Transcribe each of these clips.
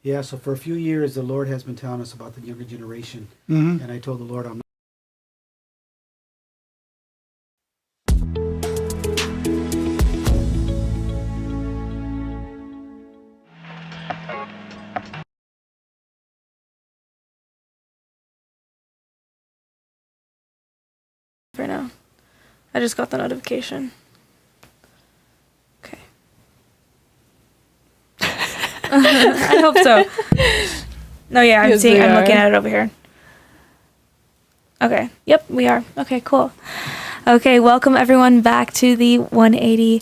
Yeah, so for a few years, the Lord has been telling us about the younger generation. And I told the Lord, I'm right now. I just got the notification. Okay. I hope so. No, yeah, I'm Yes, I'm looking at it over here. Okay. Yep, we are. Okay, cool. Okay, welcome everyone back to the 180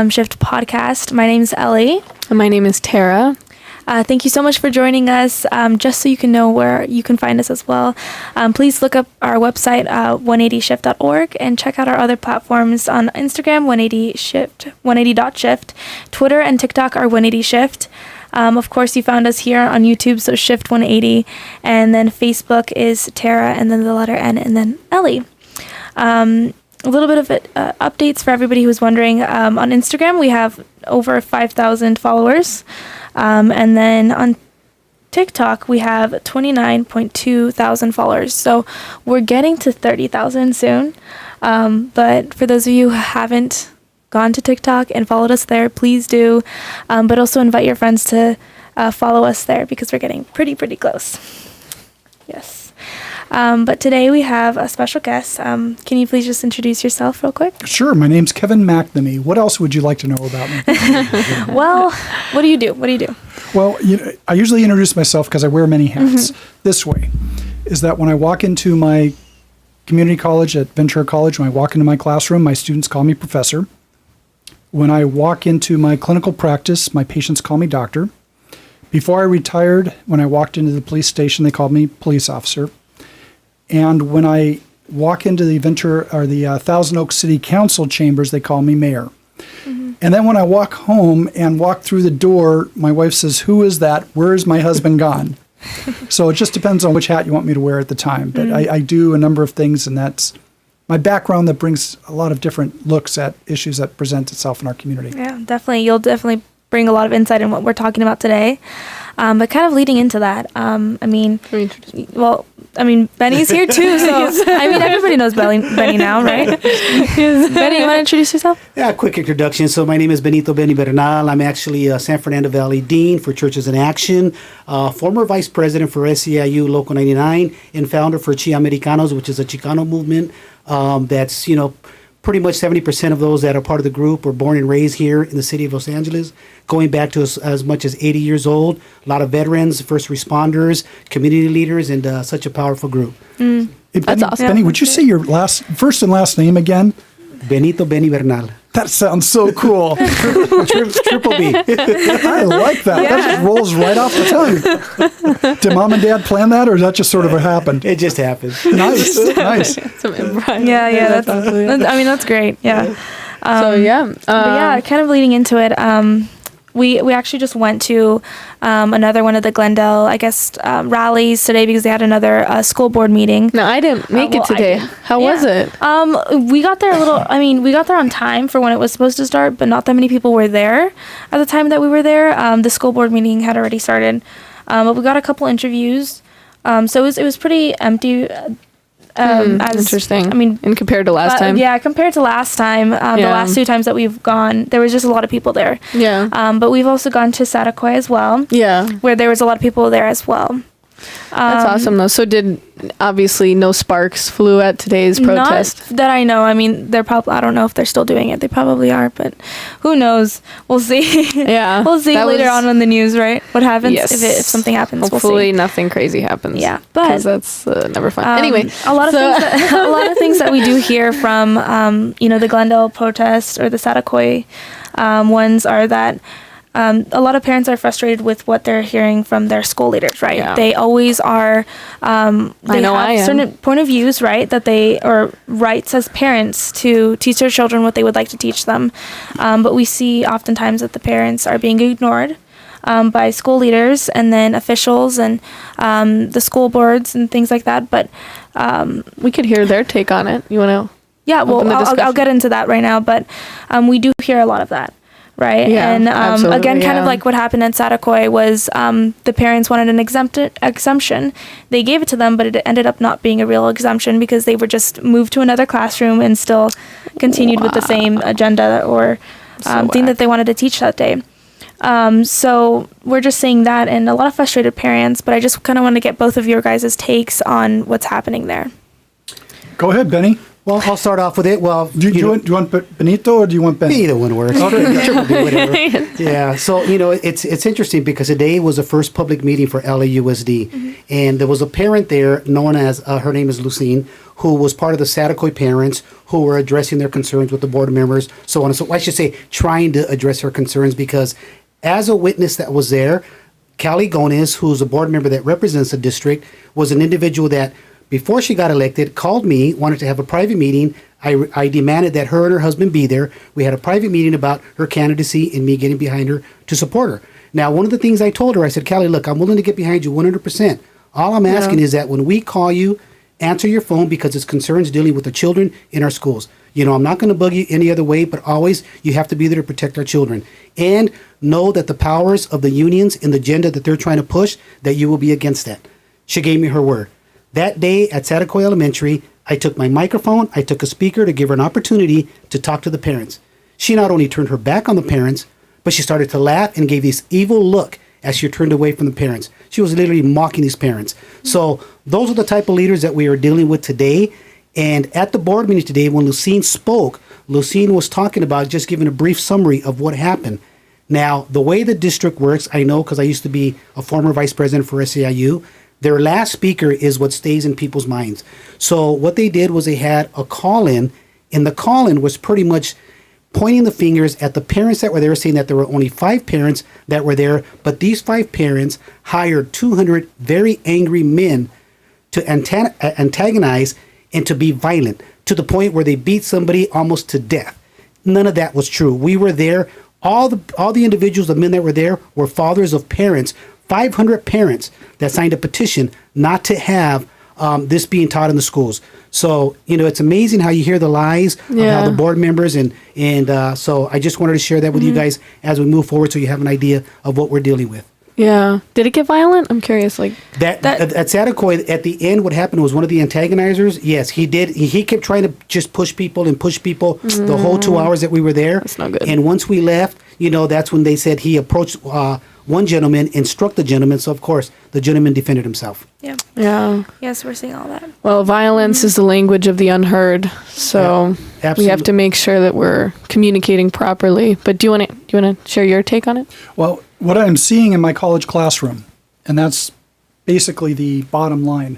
Shift podcast. My name's Ellie. And my name is Tara. Thank you so much for joining us. Just so you can know where you can find us as well, please look up our website, 180shift.org, and check out our other platforms on Instagram, 180shift, 180.shift, Twitter and TikTok are 180shift. Of course, you found us here on YouTube, so Shift 180, and then Facebook is Tara, and then the letter N, and then Ellie. A little bit of updates for everybody who's wondering. On Instagram, we have over 5,000 followers. And then on TikTok, we have 29.2 thousand followers. So we're getting to 30,000 soon. But for those of you who haven't gone to TikTok and followed us there, please do. But also invite your friends to follow us there because we're getting pretty close. Yes. But today we have a special guest. Can you please just introduce yourself real quick? Sure. My name's Kevin McNamee. What else would you like to know about me? Well, what do you do? Well, I usually introduce myself because I wear many hats. This way is that when I walk into my community college at Ventura College, when I walk into my classroom, my students call me professor. When I walk into my clinical practice, my patients call me doctor. Before I retired, when I walked into the police station, they called me police officer. And when I walk into the Ventura or the Thousand Oaks City Council chambers, they call me mayor. And then when I walk home and walk through the door, my wife says, "Who is that? Where is my husband gone?" So it just depends on which hat you want me to wear at the time. But I do a number of things, and that's my background that brings a lot of different looks at issues that present itself in our community. Yeah, definitely. You'll definitely bring a lot of insight in what we're talking about today. But kind of leading into that, Benny's here too, so everybody knows Benny now, right? Benny, you want to introduce yourself? Yeah, quick introduction. So my name is Benito Benny Bernal. I'm actually a San Fernando Valley Dean for Churches in Action, former Vice President for SEIU Local 99, and founder for Chi Americanos, which is a Chicano movement that's, pretty much 70% of those that are part of the group were born and raised here in the city of Los Angeles, going back to as much as 80 years old. A lot of veterans, first responders, community leaders, and such a powerful group. Hey, That's awesome. Benny, would you say your first and last name again? Benito Benny Bernal. That sounds so cool. Triple B. I like that. That just rolls right off the tongue. Did mom and dad plan that, or is that just sort of what happened? It just happened. Nice. Some improv. Yeah, that's great. Yeah. But kind of leading into it. We actually just went to another one of the Glendale, rallies today because they had another school board meeting. No, I didn't make it today. How was it? We got there we got there on time for when it was supposed to start, but not that many people were there at the time that we were there. The school board meeting had already started, but we got a couple interviews. So it was pretty empty. Interesting. And compared to last time? Yeah, compared to last time, the last two times that we've gone, there was just a lot of people there. Yeah. But we've also gone to Sataquai as well. Yeah. Where there was a lot of people there as well. That's awesome, though. So obviously no sparks flew at today's protest? Not that I know. They're probably, I don't know if they're still doing it. They probably are, but who knows? We'll see. Yeah. We'll see later on in the news, right? What happens if something happens. Hopefully nothing crazy happens. Yeah. Because that's never fun. Anyway. A lot of things that we do hear from, the Glendale protest or the Sataquai ones are that a lot of parents are frustrated with what they're hearing from their school leaders, right? Yeah. They always are, they have certain point of views, right? Or rights as parents to teach their children what they would like to teach them. But we see oftentimes that the parents are being ignored by school leaders and then officials and the school boards and things like that. But we could hear their take on it. You want to? Yeah, well, I'll get into that right now. But we do hear a lot of that right? Yeah, And absolutely, again, kind of yeah. like what happened at Satakoy was the parents wanted an exemption. They gave it to them, but it ended up not being a real exemption because they were just moved to another classroom and still continued with the same agenda or thing that they wanted to teach that day. So we're just seeing that and a lot of frustrated parents, but I just kind of want to get both of your guys' takes on what's happening there. Go ahead, Benny. Well, I'll start off with it. Well, Do you want Benito or do you want Benny? either one works. Triple B, whatever. Yeah. So it's interesting because today was the first public meeting for LAUSD, and there was a parent there known as her name is Lucine, who was part of the Satakoy parents who were addressing their concerns with the board members, so on and so. I should say trying to address her concerns because as a witness that was there, Callie Gones, who's a board member that represents the district, was an individual that, before she got elected, called me, wanted to have a private meeting. I demanded that her and her husband be there. We had a private meeting about her candidacy and me getting behind her to support her. Now, one of the things I told her, I said, Callie, look, I'm willing to get behind you 100%. All I'm asking is that when we call you, answer your phone because it's concerns dealing with the children in our schools. I'm not going to bug you any other way, but always you have to be there to protect our children. And know that the powers of the unions and the agenda that they're trying to push, that you will be against that. She gave me her word. That day at Satakoy Elementary, I took my microphone, I took a speaker to give her an opportunity to talk to the parents. She not only turned her back on the parents, but she started to laugh and gave this evil look as she turned away from the parents. She was literally mocking these parents. So those are the type of leaders that we are dealing with today. And at the board meeting today, when Lucine spoke, Lucine was talking about just giving a brief summary of what happened. Now, the way the district works, I know because I used to be a former vice president for SEIU, their last speaker is what stays in people's minds. So what they did was they had a call-in, and the call-in was pretty much pointing the fingers at the parents that were there, saying that there were only 5 parents that were there, but these 5 parents hired 200 very angry men to antagonize and to be violent, to the point where they beat somebody almost to death. None of that was true. We were there. All the individuals, the men that were there, were fathers of parents, 500 parents that signed a petition not to have this being taught in the schools. So, it's amazing how you hear the lies of how the board members and so I just wanted to share that with you guys as we move forward so you have an idea of what we're dealing with. Yeah. Did it get violent? I'm curious. That at Satakoy, at the end, what happened was one of the antagonizers. Yes, he did. He kept trying to just push people the whole 2 hours that we were there. That's not good. And once we left, that's when they said he approached one gentleman and struck the gentleman. So of course, the gentleman defended himself. Yeah. Yeah. Yes, we're seeing all that. Well, violence is the language of the unheard, so Yeah, we have to make sure that we're communicating properly. But do you want to share your take on it? Well, what I'm seeing in my college classroom, and that's basically the bottom line.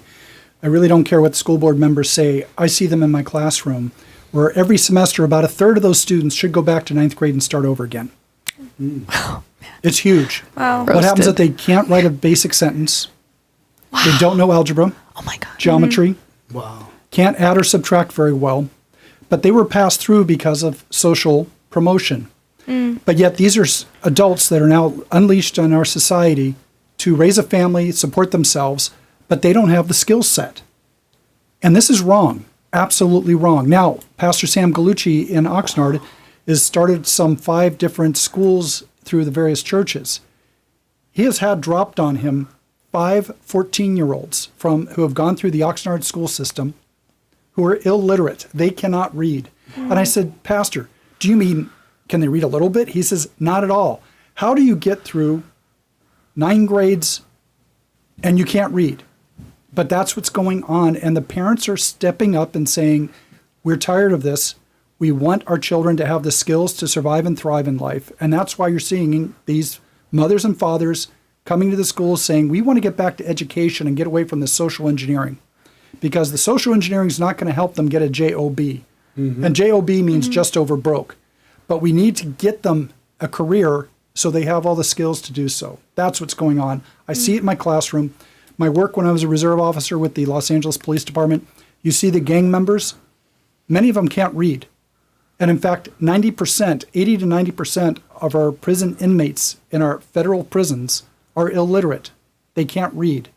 I really don't care what the school board members say. I see them in my classroom where every semester about a third of those students should go back to 9th grade and start over again. It's huge. Wow. What happens Roasted. if they can't write a basic sentence? They don't know algebra, Oh my God. geometry, Wow. can't add or subtract very well, but they were passed through because of social promotion. But yet these are adults that are now unleashed on our society to raise a family, support themselves, but they don't have the skill set. And this is wrong, absolutely wrong. Now, Pastor Sam Gallucci in Oxnard has started some 5 different schools through the various churches. He has had dropped on him 5 14-year-olds who have gone through the Oxnard school system who are illiterate. They cannot read. And I said, Pastor, do you mean, can they read a little bit? He says, not at all. How do you get through 9 grades and you can't read? But that's what's going on. And the parents are stepping up and saying, we're tired of this. We want our children to have the skills to survive and thrive in life. And that's why you're seeing these mothers and fathers coming to the schools saying, we want to get back to education and get away from the social engineering. Because the social engineering is not going to help them get a JOB. And JOB means just over broke. But we need to get them a career so they have all the skills to do so. That's what's going on. I see it in my classroom. My work when I was a reserve officer with the Los Angeles Police Department, you see the gang members, many of them can't read. And in fact, 90%, 80 to 90% of our prison inmates in our federal prisons are illiterate. They can't read.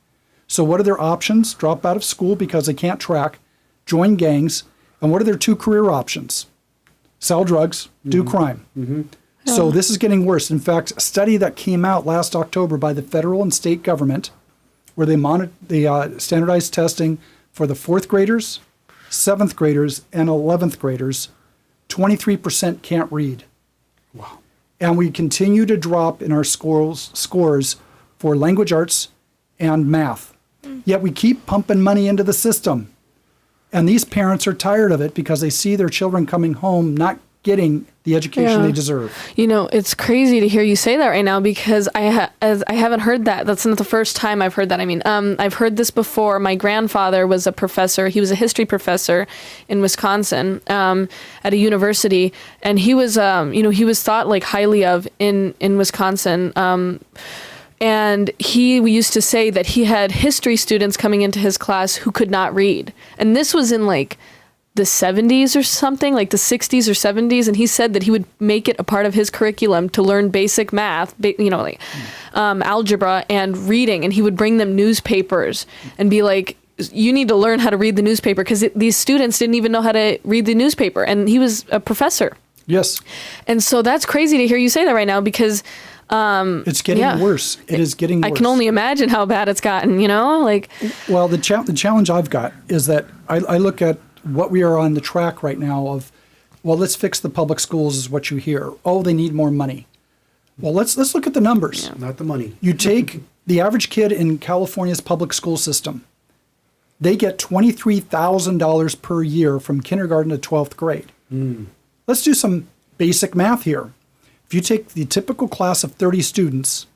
So what are their options? Drop out of school because they can't track, join gangs, and what are their 2 career options? Sell drugs, do crime. So this is getting worse. In fact, a study that came out last October by the federal and state government, where they monitor the standardized testing for the 4th graders, 7th graders, and 11th graders, 23% can't read. Wow. And we continue to drop in our scores for language arts and math. Yet we keep pumping money into the system. And these parents are tired of it because they see their children coming home not getting the education they deserve. You know, it's crazy to hear you say that right now because I haven't heard that. That's not the first time I've heard that. I mean, I've heard this before. My grandfather was a professor. He was a history professor in Wisconsin at a university, and he was, he was thought like highly of in Wisconsin. And we used to say that he had history students coming into his class who could not read, and this was in like the 70s or something, like the 60s or 70s, and he said that he would make it a part of his curriculum to learn basic math, algebra and reading, and he would bring them newspapers and be like, you need to learn how to read the newspaper, because these students didn't even know how to read the newspaper, and he was a professor. Yes. And so that's crazy to hear you say that right now, because it's getting worse. It is getting worse. I can only imagine how bad it's gotten, Well, the challenge I've got is that I look at what we are on the track right now of, well, let's fix the public schools is what you hear. Oh, they need more money. Well, let's look at the numbers. Yeah. Not the money. You take the average kid in California's public school system. They get $23,000 per year from kindergarten to 12th grade. Let's do some basic math here. If you take the typical class of 30 students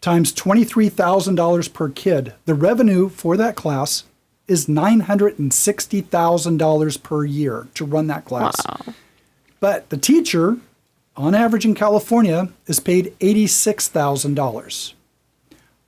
times $23,000 per kid, the revenue for that class is $960,000 per year to run that class. Wow. But the teacher, on average in California, is paid $86,000.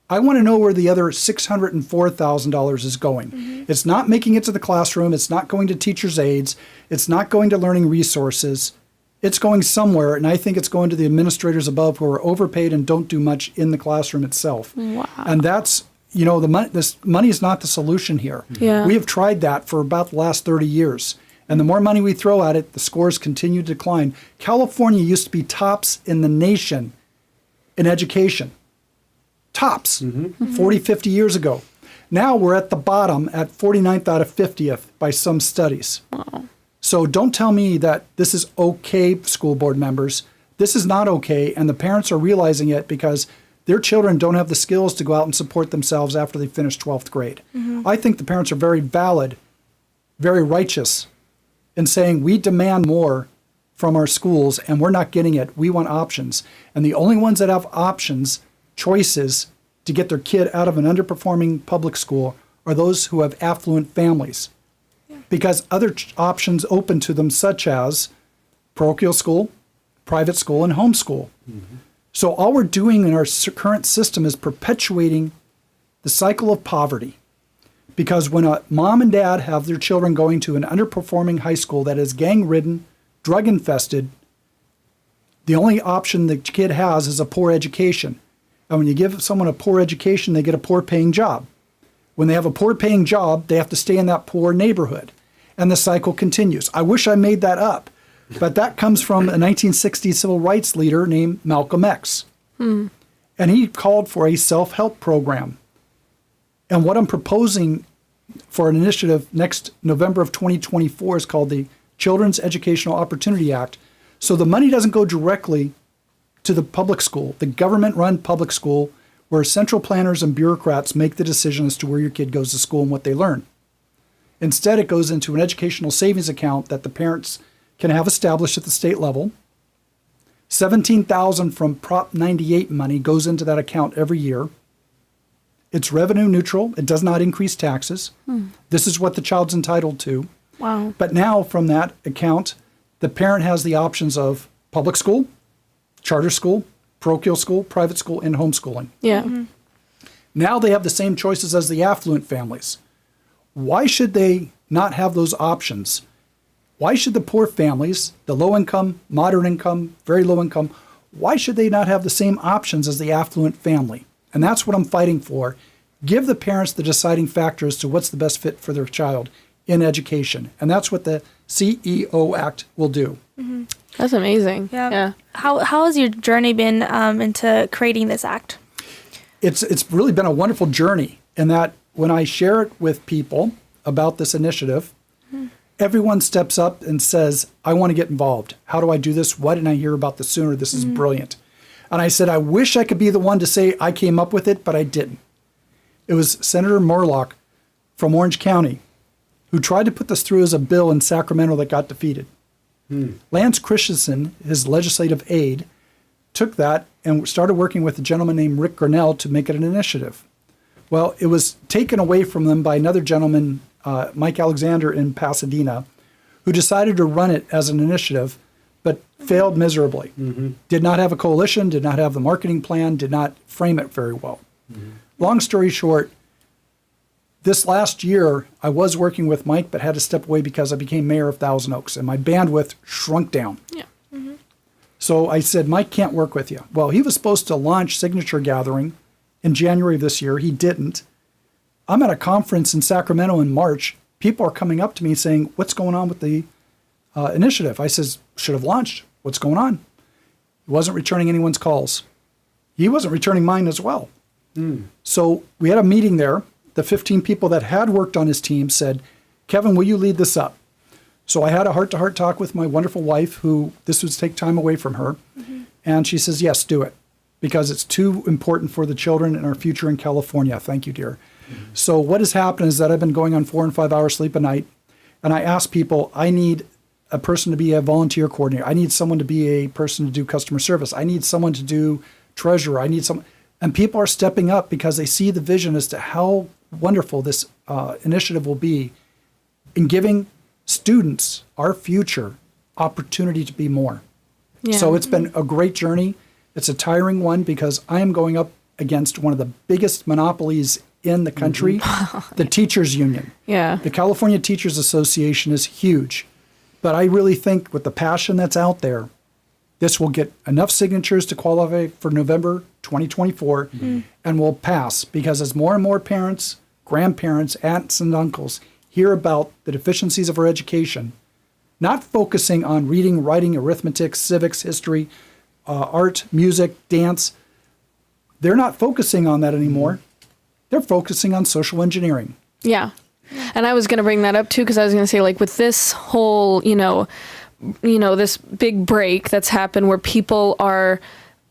I want to know where the other $604,000 is going. It's not making it to the classroom. It's not going to teachers' aides. It's not going to learning resources. It's going somewhere, and I think it's going to the administrators above who are overpaid and don't do much in the classroom itself. Wow. And that's, this money is not the solution here. Yeah. We have tried that for about the last 30 years. And the more money we throw at it, the scores continue to decline. California used to be tops in the nation in education. Tops, 40, 50 years ago. Now we're at the bottom at 49th out of 50th by some studies. Wow. So don't tell me that this is okay, school board members. This is not okay, and the parents are realizing it because their children don't have the skills to go out and support themselves after they finish 12th grade. I think the parents are very valid, very righteous in saying we demand more from our schools and we're not getting it. We want options. And the only ones that have options, choices to get their kid out of an underperforming public school are those who have affluent families. Because other options open to them, such as parochial school, private school, and homeschool. So all we're doing in our current system is perpetuating the cycle of poverty. Because when a mom and dad have their children going to an underperforming high school that is gang-ridden, drug-infested, the only option the kid has is a poor education. And when you give someone a poor education, they get a poor-paying job. When they have a poor-paying job, they have to stay in that poor neighborhood. And the cycle continues. I wish I made that up. But that comes from a 1960s civil rights leader named Malcolm X. And he called for a self-help program. And what I'm proposing for an initiative next November of 2024 is called the Children's Educational Opportunity Act. So the money doesn't go directly to the public school, the government-run public school, where central planners and bureaucrats make the decision as to where your kid goes to school and what they learn. Instead, it goes into an educational savings account that the parents can have established at the state level. $17,000 from Prop 98 money goes into that account every year. It's revenue neutral. It does not increase taxes. This is what the child's entitled to. Wow. But now from that account, the parent has the options of public school, charter school, parochial school, private school, and homeschooling. Yeah. Now they have the same choices as the affluent families. Why should they not have those options? Why should the poor families, the low income, moderate income, very low income, why should they not have the same options as the affluent family? And that's what I'm fighting for. Give the parents the deciding factor as to what's the best fit for their child in education. And that's what the CEO Act will do. That's amazing. Yeah. How has your journey been into creating this act? It's really been a wonderful journey in that when I share it with people about this initiative, everyone steps up and says, I want to get involved. How do I do this? Why didn't I hear about this sooner? This is brilliant. And I said, I wish I could be the one to say I came up with it, but I didn't. It was Senator Murlock from Orange County who tried to put this through as a bill in Sacramento that got defeated. Lance Christensen, his legislative aide, took that and started working with a gentleman named Rick Grinnell to make it an initiative. Well, it was taken away from them by another gentleman, Mike Alexander in Pasadena, who decided to run it as an initiative, but failed miserably. Did not have a coalition, did not have the marketing plan, did not frame it very well. Long story short, this last year, I was working with Mike, but had to step away because I became mayor of Thousand Oaks, and my bandwidth shrunk down. Yeah. So I said, Mike can't work with you. Well, he was supposed to launch Signature Gathering in January of this year. He didn't. I'm at a conference in Sacramento in March. People are coming up to me saying, what's going on with the initiative? I says, should have launched. What's going on? He wasn't returning anyone's calls. He wasn't returning mine as well. So we had a meeting there. The 15 people that had worked on his team said, Kevin, will you lead this up? So I had a heart-to-heart talk with my wonderful wife, who this would take time away from her. And she says, yes, do it, because it's too important for the children and our future in California. Thank you, dear. So what has happened is that I've been going on 4 and 5 hours sleep a night. And I ask people, I need a person to be a volunteer coordinator. I need someone to be a person to do customer service. I need someone to do treasurer. I need some, and people are stepping up because they see the vision as to how wonderful this initiative will be in giving students, our future, opportunity to be more. Yeah. So it's been a great journey. It's a tiring one because I am going up against one of the biggest monopolies in the country, the teachers union. Yeah. The California Teachers Association is huge, but I really think with the passion that's out there, this will get enough signatures to qualify for November 2024 and will pass, because as more and more parents, grandparents, aunts and uncles hear about the deficiencies of our education, not focusing on reading, writing, arithmetic, civics, history, art, music, dance, they're not focusing on that anymore. They're focusing on social engineering. Yeah. And I was going to bring that up too, because I was going to say, like, with this whole, this big break that's happened where people are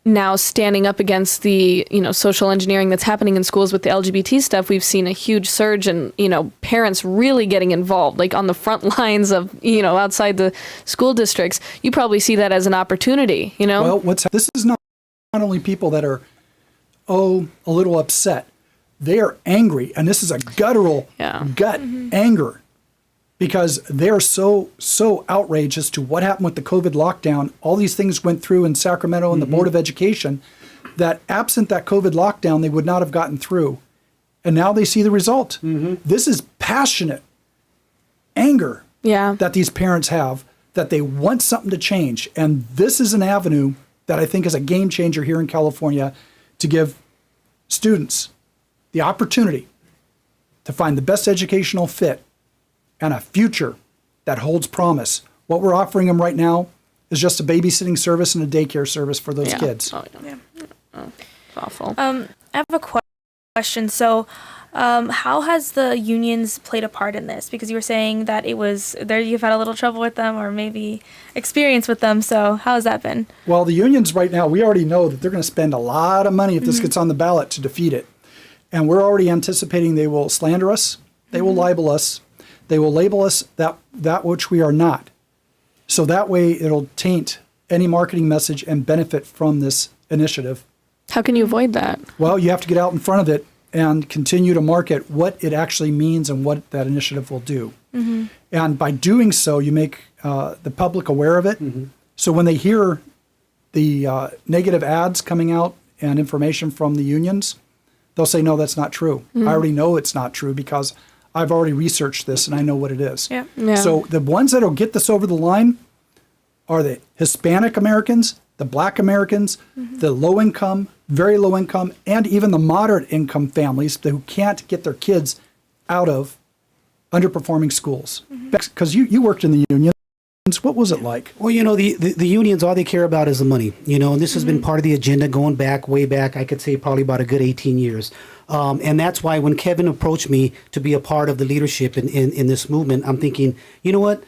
now standing up against the, social engineering that's happening in schools with the LGBT stuff, we've seen a huge surge in, parents really getting involved, like on the front lines of, outside the school districts. You probably see that as an opportunity, Well, this is not only people that are, a little upset. They are angry, and this is a guttural gut anger, because they're so outraged as to what happened with the COVID lockdown. All these things went through in Sacramento and the Board of Education that absent that COVID lockdown, they would not have gotten through. And now they see the result. This is passionate anger that these parents have, that they want something to change. And this is an avenue that I think is a game changer here in California to give students the opportunity to find the best educational fit and a future that holds promise. What we're offering them right now is just a babysitting service and a daycare service for those kids. Oh, yeah. Oh, it's awful. I have a question. So, how has the unions played a part in this? Because you were saying that it was there, you've had a little trouble with them, or maybe experience with them. So, how has that been? Well, the unions right now, we already know that they're going to spend a lot of money if this gets on the ballot to defeat it. And we're already anticipating they will slander us, they will libel us, they will label us that which we are not. So that way it'll taint any marketing message and benefit from this initiative. How can you avoid that? Well, you have to get out in front of it and continue to market what it actually means and what that initiative will do. And by doing so, you make the public aware of it. So when they hear the negative ads coming out and information from the unions, they'll say, no, that's not true. I already know it's not true because I've already researched this and I know what it is. Yeah. So the ones that will get this over the line are the Hispanic Americans, the Black Americans, the low income, very low income, and even the moderate income families who can't get their kids out of underperforming schools? Because you worked in the unions. What was it like? Well, the unions, all they care about is the money, and this has been part of the agenda going back, way back, I could say probably about a good 18 years. And that's why when Kevin approached me to be a part of the leadership in this movement, I'm thinking, you know what?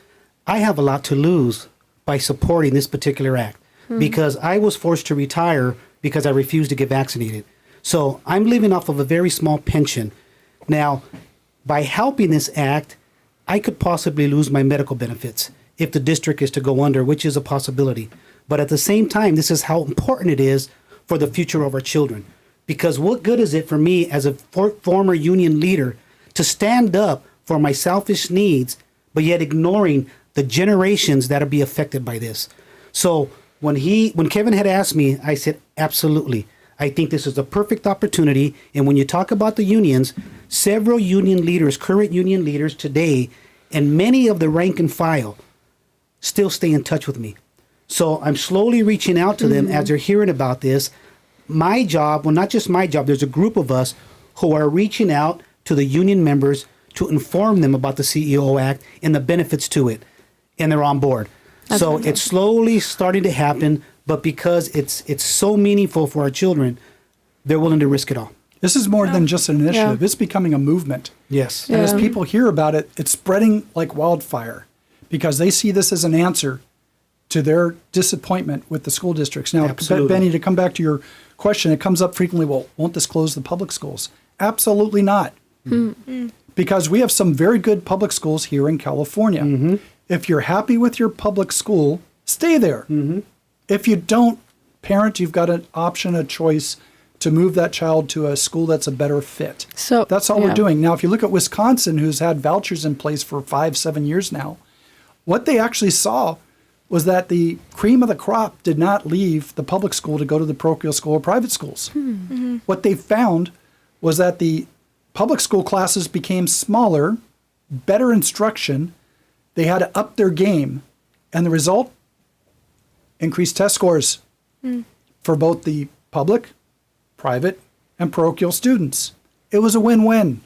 I have a lot to lose by supporting this particular act because I was forced to retire because I refused to get vaccinated. So I'm living off of a very small pension. Now, by helping this act, I could possibly lose my medical benefits if the district is to go under, which is a possibility. But at the same time, this is how important it is for the future of our children. Because what good is it for me as a former union leader to stand up for my selfish needs, but yet ignoring the generations that'll be affected by this? So when Kevin had asked me, I said, absolutely. I think this is a perfect opportunity. And when you talk about the unions, several union leaders, current union leaders today, and many of the rank and file still stay in touch with me. So I'm slowly reaching out to them as they're hearing about this. My job, well, not just my job, there's a group of us who are reaching out to the union members to inform them about the CEO Act and the benefits to it. And they're on board. So it's slowly starting to happen, but because it's so meaningful for our children, they're willing to risk it all. This is more than just an initiative. It's becoming a movement. Yes. And as people hear about it, it's spreading like wildfire because they see this as an answer to their disappointment with the school districts. Now, Absolutely. Benny, to come back to your question, it comes up frequently, well, won't this close the public schools? Absolutely not. Because we have some very good public schools here in California. If you're happy with your public school, stay there. If you don't, parent, you've got an option, a choice to move that child to a school that's a better fit. So That's all we're doing. Now, if you look at Wisconsin, who's had vouchers in place for 5-7 years now, what they actually saw was that the cream of the crop did not leave the public school to go to the parochial school or private schools. What they found was that the public school classes became smaller, better instruction. They had to up their game. And the result? Increased test scores for both the public, private, and parochial students. It was a win-win.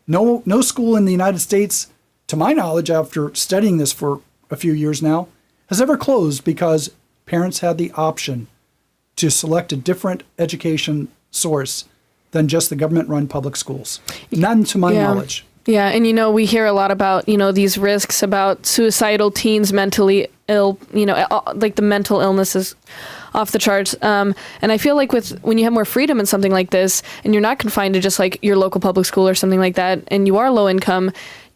No school in the United States, to my knowledge, after studying this for a few years now, has ever closed because parents had the option to select a different education source than just the government-run public schools. None to my knowledge. Yeah, and we hear a lot about, these risks about suicidal teens, mentally ill, like the mental illness is off the charts. And I feel like when you have more freedom in something like this, and you're not confined to just like your local public school or something like that, and you are low income,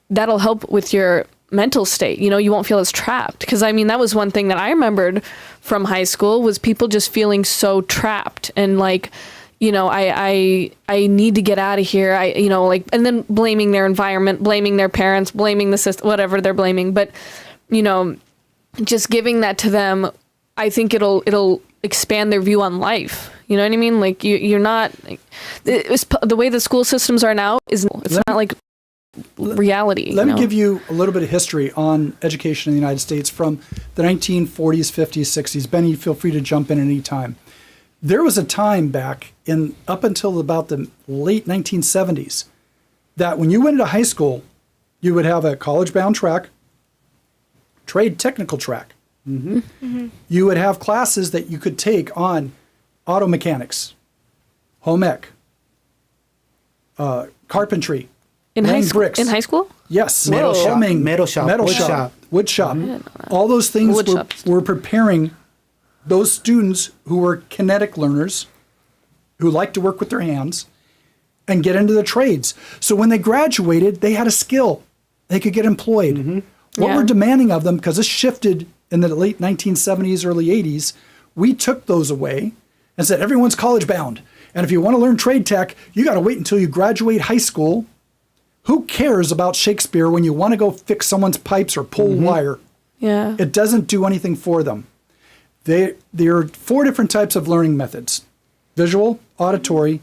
that'll help with your mental state. You won't feel as trapped. Because that was one thing that I remembered from high school was people just feeling so trapped and like, I need to get out of here. And then blaming their environment, blaming their parents, blaming the system, whatever they're blaming. But, just giving that to them, I think it'll expand their view on life. You know what I mean? Like you're not, the way the school systems are now it's not like reality. Let me give you a little bit of history on education in the United States from the 1940s, 50s, 60s. Benny, feel free to jump in at any time. There was a time back up until about the late 1970s that when you went into high school, you would have a college-bound track, trade technical track. You would have classes that you could take on auto mechanics, home ec, carpentry, in laying high bricks. In high school? Yes. Metal shop, Plumbing, metal shop, wood shop. All those things Wood shops. were preparing those students who were kinetic learners, who like to work with their hands, and get into the trades. So when they graduated, they had a skill. They could get employed. What we're demanding of them, because this shifted in the late 1970s, early 80s, we took those away and said, everyone's college bound. And if you want to learn trade tech, you got to wait until you graduate high school. Who cares about Shakespeare when you want to go fix someone's pipes or pull wire? Yeah. It doesn't do anything for them. There are 4 different types of learning methods: visual, auditory,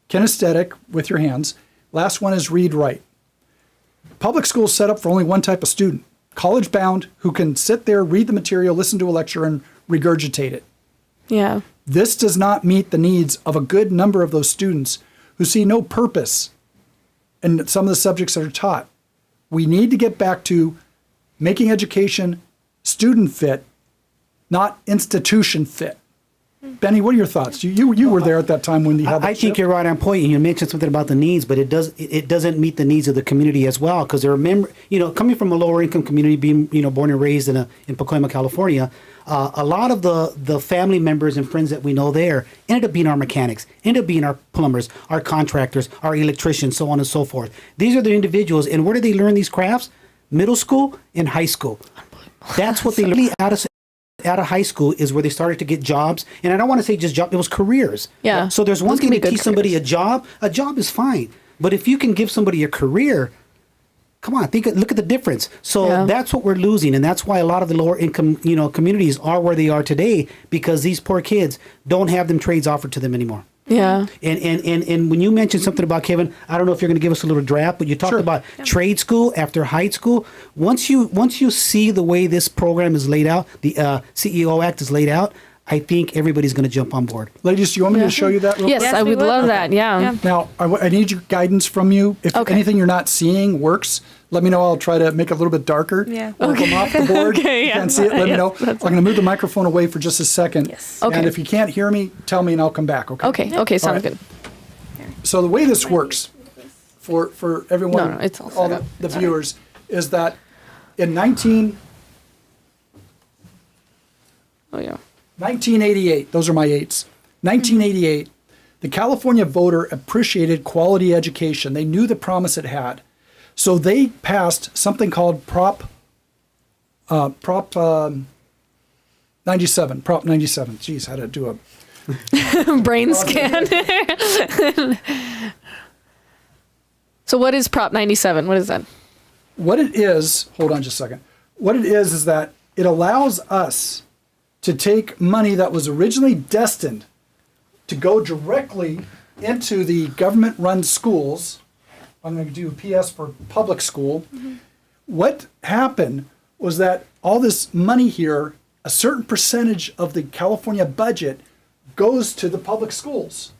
kinesthetic with your hands. Last one is read, write. Public school's set up for only one type of student, college bound, who can sit there, read the material, listen to a lecture, and regurgitate it. Yeah. This does not meet the needs of a good number of those students who see no purpose in some of the subjects that are taught. We need to get back to making education student fit, not institution fit. Benny, what are your thoughts? You were there at that time when you had that I think shift. you're right on point. You mentioned something about the needs, but it doesn't meet the needs of the community as well. Because there are coming from a lower income community, being born and raised in Pacoima, California, a lot of the family members and friends that we know there ended up being our mechanics, ended up being our plumbers, our contractors, our electricians, so on and so forth. These are the individuals, and where do they learn these crafts? Middle school and high school. That's what they learn out of high school is where they started to get jobs. And I don't want to say just job, it was careers. Yeah. So there's one Those can thing be to good teach somebody careers. a job is fine. But if you can give somebody a career, come on, look at the difference. So Yeah. that's what we're losing. And that's why a lot of the lower income, communities are where they are today, because these poor kids don't have them trades offered to them anymore. Yeah. And when you mentioned something about, Kevin, I don't know if you're going to give us a little draft, but you talked Sure. about trade school after high school. Once you see the way this program is laid out, the CEO Act is laid out, I think everybody's going to jump on board. Ladies, do you want me to show you that real Yes, quick? I we would would. love that. Yeah. Now, I need your guidance from you. If Okay. anything you're not seeing works, let me know. I'll try to make it a little bit darker. Yeah. Or if I'm off the board, Okay, you yeah. can't see it, let me Yes, know. I'm going to move the microphone away for just a second. Yes. Okay. And if you can't hear me, tell me and I'll come back, okay? Okay. Okay. Sounds right. good. So the way this works for everyone, No, it's all set all up. the viewers, is that in 1988, those are my eights, 1988, the California voter appreciated quality education. They knew the promise it had. So they passed something called Prop 97. Geez, how to do a... Brain scan. So what is Prop 97? What is that? What it is, hold on just a second. What it is that it allows us to take money that was originally destined to go directly into the government-run schools. I'm going to do PS for public school. What happened was that all this money here, a certain percentage of the California budget goes to the public schools.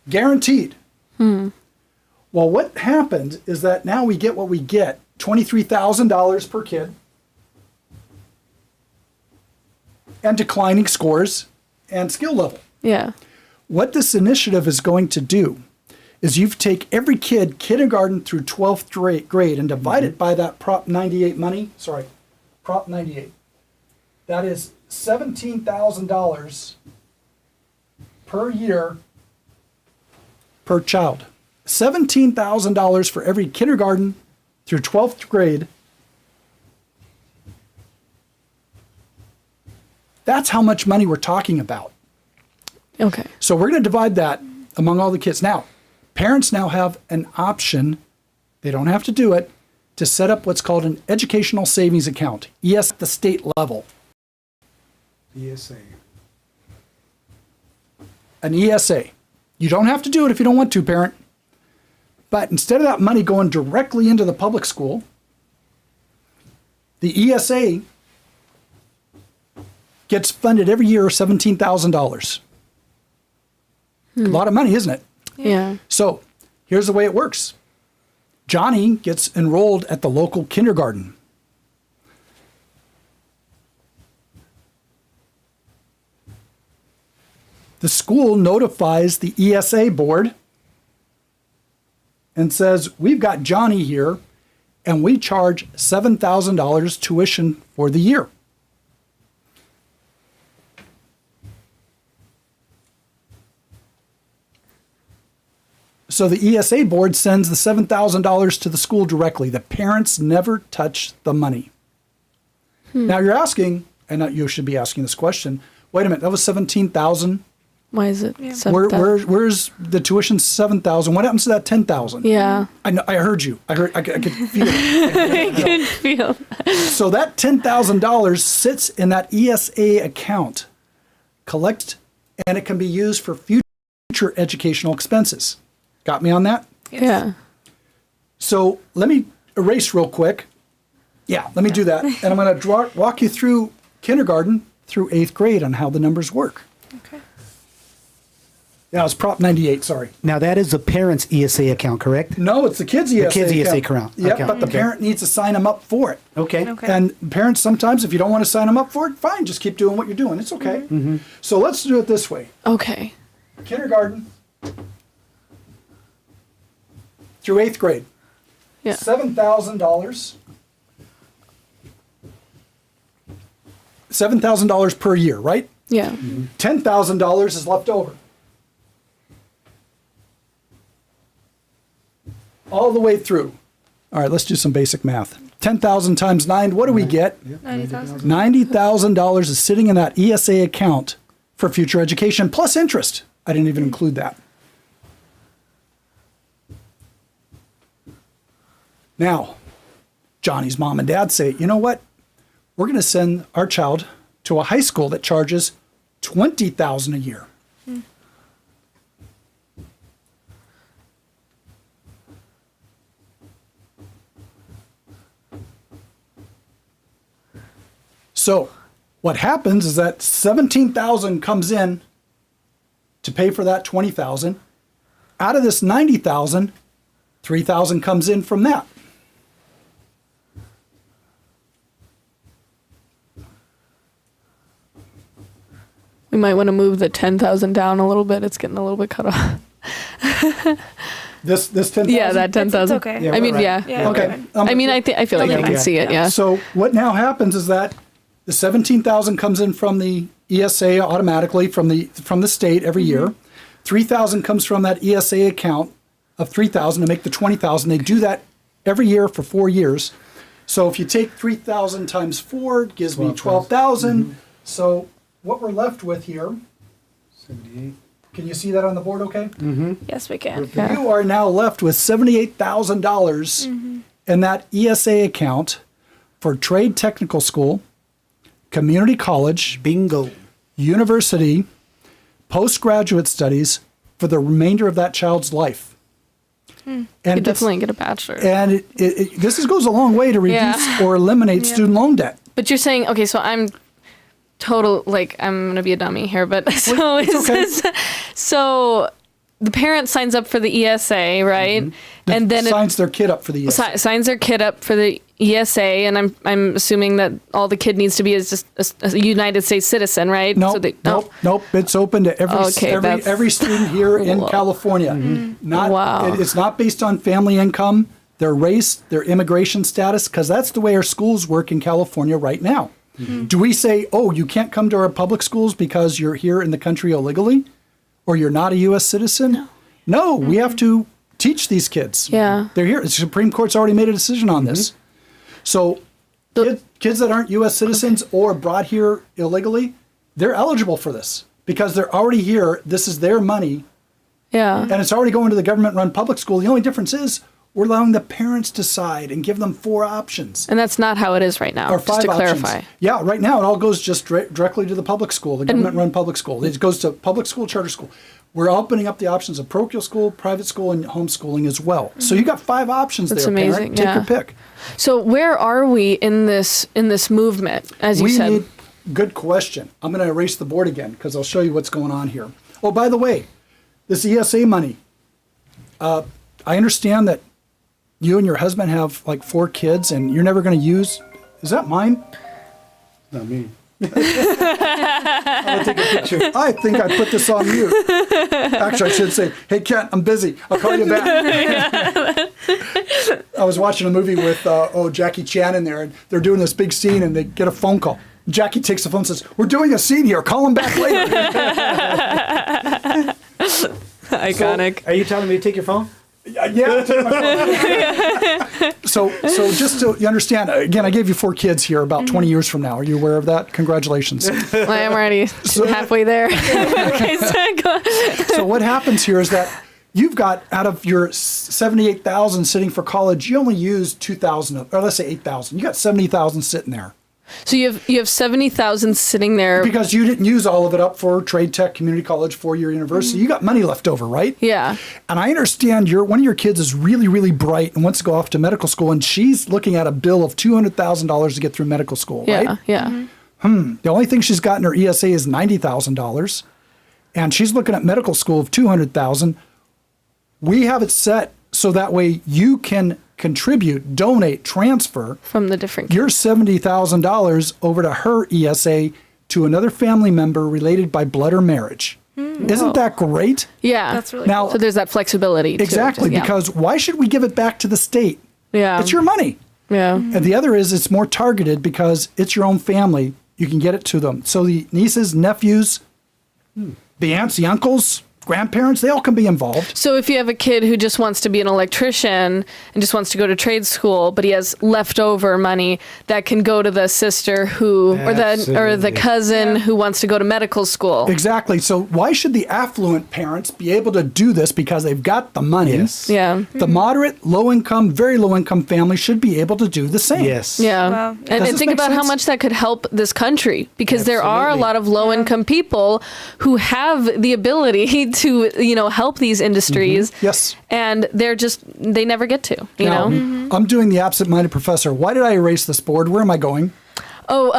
Guaranteed. Well, what happened is that now we get what we get, $23,000 per kid, and declining scores and skill level. Yeah. What this initiative is going to do is you take every kid, kindergarten through 12th grade, and divide it by that Prop 98 money. Sorry, Prop 98. That is $17,000 per year per child. $17,000 for every kindergarten through 12th grade. That's how much money we're talking about. Okay. So we're going to divide that among all the kids. Now, parents now have an option, they don't have to do it, to set up what's called an educational savings account, ES at the state level. ESA. An ESA. You don't have to do it if you don't want to, parent. But instead of that money going directly into the public school, the ESA gets funded every year $17,000. A lot of money, isn't it? Yeah. So here's the way it works. Johnny gets enrolled at the local kindergarten. The school notifies the ESA board and says, we've got Johnny here and we charge $7,000 tuition for the year. So the ESA board sends the $7,000 to the school directly. The parents never touch the money. Now you're asking, and you should be asking this question, wait a minute, that was $17,000. Why is it? Where's the tuition $7,000? What happens to that $10,000? Yeah. I know, I heard you. I could feel it. I can feel. So that $10,000 sits in that ESA account, collect, and it can be used for future educational expenses. Got me on that? Yeah. So let me erase real quick. Yeah, let me do that. And I'm going to walk you through kindergarten through 8th grade on how the numbers work. Okay. Yeah, it's Prop 98, sorry. Now that is the parent's ESA account, correct? No, it's the kids' ESA kids' ESA account. Yep, Okay. but the Okay. parent needs to sign them up for it. Okay. Okay. And parents, sometimes, if you don't want to sign them up for it, fine, just keep doing what you're doing. It's okay. So let's do it this way. Okay. Kindergarten through 8th grade, Yeah. $7,000. $7,000 per year, right? Yeah. $10,000 is left over. All the way through. All right, let's do some basic math. 10,000 times 9, what do we get? 90,000. $90,000 is sitting in that ESA account for future education plus interest. I didn't even include that. Now, Johnny's mom and dad say, you know what? We're going to send our child to a high school that charges $20,000 a year. So, what happens is that 17,000 comes in to pay for that 20,000. Out of this 90,000, 3,000 comes in from that. We might want to move the 10,000 down a little bit. It's getting a little bit cut off. This 10,000. Yeah, that It's 10,000. okay. Yeah, I mean, right. yeah. Yeah, Okay. okay. I mean, I feel like I can see it. Yeah. So what now happens is that the 17,000 comes in from the ESA automatically from the state every year. 3,000 comes from that ESA account of 3,000 to make the 20,000. They do that every year for 4 years. So if you take 3,000 times 4, it gives me 12,000. So what we're left with here, 78. can you see that on the board okay? Yes, we can. Yeah. You are now left with $78,000 in that ESA account for trade technical school, community college, Bingo. university, postgraduate studies for the remainder of that child's life. And You it's- definitely get a bachelor. And this goes a long way to reduce Yeah. or eliminate Yeah. student loan debt. But you're saying, okay, so I'm gonna be a dummy here, but so it's is okay. this, so the parent signs up for the ESA, right? And then signs their kid up for the ESA. signs their kid up for the ESA, and I'm assuming that all the kid needs to be is just a United States citizen, right? Nope, So they, nope. It's open to Okay, that's- every student here in Whoa. California. Not Wow. it's not based on family income, their race, their immigration status, because that's the way our schools work in California right now. Do we say, oh, you can't come to our public schools because you're here in the country illegally, or you're not a U.S. citizen? No, we have to teach these kids. Yeah. They're here. The Supreme Court's already made a decision on this. So kids that aren't U.S. citizens or brought here illegally, they're eligible for this because they're already here. This is their money, yeah. and it's already going to the government-run public school. The only difference is we're allowing the parents to decide and give them 4 options. And that's not how it is right now, Or just 5 to options. clarify. Yeah, right now it all goes just directly to the public school, the government-run public school. It goes to public school, charter school. We're opening up the options of parochial school, private school, and homeschooling as well. So you got 5 options That's there, amazing, parent. Take yeah. your pick. So where are we in this movement, as you We said? need, good question. I'm going to erase the board again because I'll show you what's going on here. Oh, by the way, this ESA money, I understand that you and your husband have like 4 kids and you're never going to use, is that mine? Not me. I'll take a picture. I think I put this on you. Actually, I should say, hey, Kent, I'm busy. I'll call you back. I was watching a movie with, Jackie Chan in there, and they're doing this big scene, and they get a phone call. Jackie takes the phone and says, we're doing a scene here. Call him back later. Iconic. Are you telling me to take your phone? Yeah. Take my phone. So just so you understand, again, I gave you 4 kids here about 20 years from now. Are you aware of that? Congratulations. I am already halfway there. Okay, so go. So what happens here is that you've got, out of your 78,000 sitting for college, you only use 2,000, or let's say 8,000. You got 70,000 sitting there So you have 70,000 sitting there. because you didn't use all of it up for trade tech, community college, 4-year university. You got money left over, right? Yeah. And I understand one of your kids is really, really bright and wants to go off to medical school, and she's looking at a bill of $200,000 to get through medical school, Yeah. right? Yeah. The only thing she's got in her ESA is $90,000. and she's looking at medical school of 200,000. We have it set so that way you can contribute, donate, transfer From the different your $70,000 over to her ESA to another family member related by blood or marriage. Isn't that great? Yeah. That's really Now- cool. So there's that flexibility. Exactly, yeah. because why should we give it back to the state? Yeah. It's your money. Yeah. And the other is it's more targeted because it's your own family. You can get it to them. So the nieces, nephews, the aunts, the uncles, grandparents, they all can be involved. So if you have a kid who just wants to be an electrician and just wants to go to trade school, but he has leftover money that can go to the sister who or the Absolutely. cousin who wants to go to medical school. Exactly. So why should the affluent parents be able to do this because they've got the money? Yes. Yeah. The moderate, low income, very low income family should be able to do the same. Yes. Yeah. Wow. And, Does and this think make about how sense? much that could help this country because there are a Absolutely. lot of low income people who have the ability to, help these industries. Yes. And they never get to, Now, know? I'm doing the absent-minded professor. Why did I erase this board? Where am I going? Oh,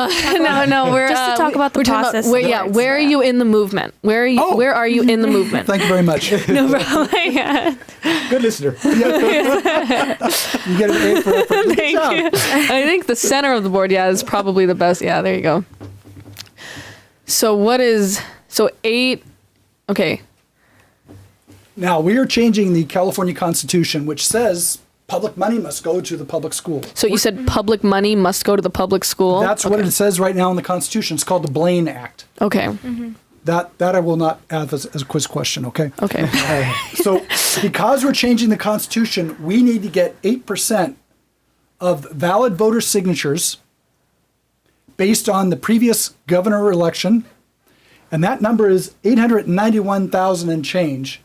no, we're Just to talk about the we're talking process where, of yeah, words. where are you in the movement? Where are you? Oh. Where are you in the movement? Thank you very much. No problem. Yeah. Good listener. You get an A for effort. Good Thank job. you. I think the center of the board, is probably the best. Yeah, there you go. So 8? Okay. Now, we are changing the California Constitution, which says public money must go to the public school. So you said public money must go to the public school. That's what it says right now in the Constitution. It's called the Blaine Act. Okay. That I will not have as a quiz question, okay? Okay. So because we're changing the Constitution, we need to get 8% of valid voter signatures based on the previous governor election, and that number is 891,000 and change.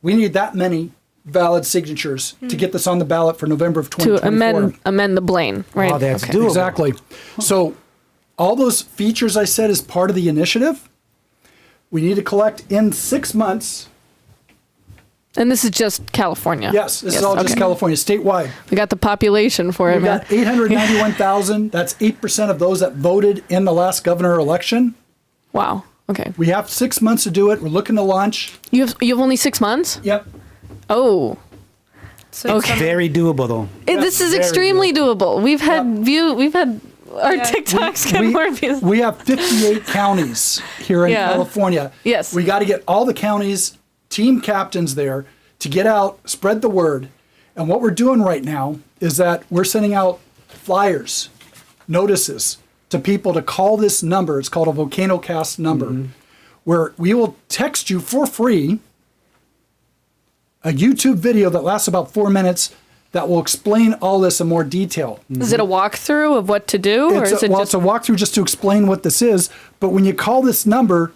We need that many valid signatures to get this on the ballot for November of To 2024. amend the Blaine, right? Oh, that's Okay. doable. Exactly. So all those features I said as part of the initiative, we need to collect in 6 months. And this is just California. Yes, this is all just okay. California, statewide. We got the population for it, We've man. got 891,000. That's 8% of those that voted in the last governor election. Wow. Okay. We have 6 months to do it. We're looking to launch. You have only 6 months? Yep. Oh. So Okay. Very doable though. This is very extremely doable. We've had our TikToks get more views. We have 58 counties here in Yeah. California. Yes. We got to get all the counties, team captains there to get out, spread the word. And what we're doing right now is that we're sending out flyers, notices to people to call this number. It's called a VolcanoCast number, where we will text you for free a YouTube video that lasts about 4 minutes that will explain all this in more detail. Is it a walkthrough of what to do, or is it It's just? a walkthrough just to explain what this is. But when you call this number,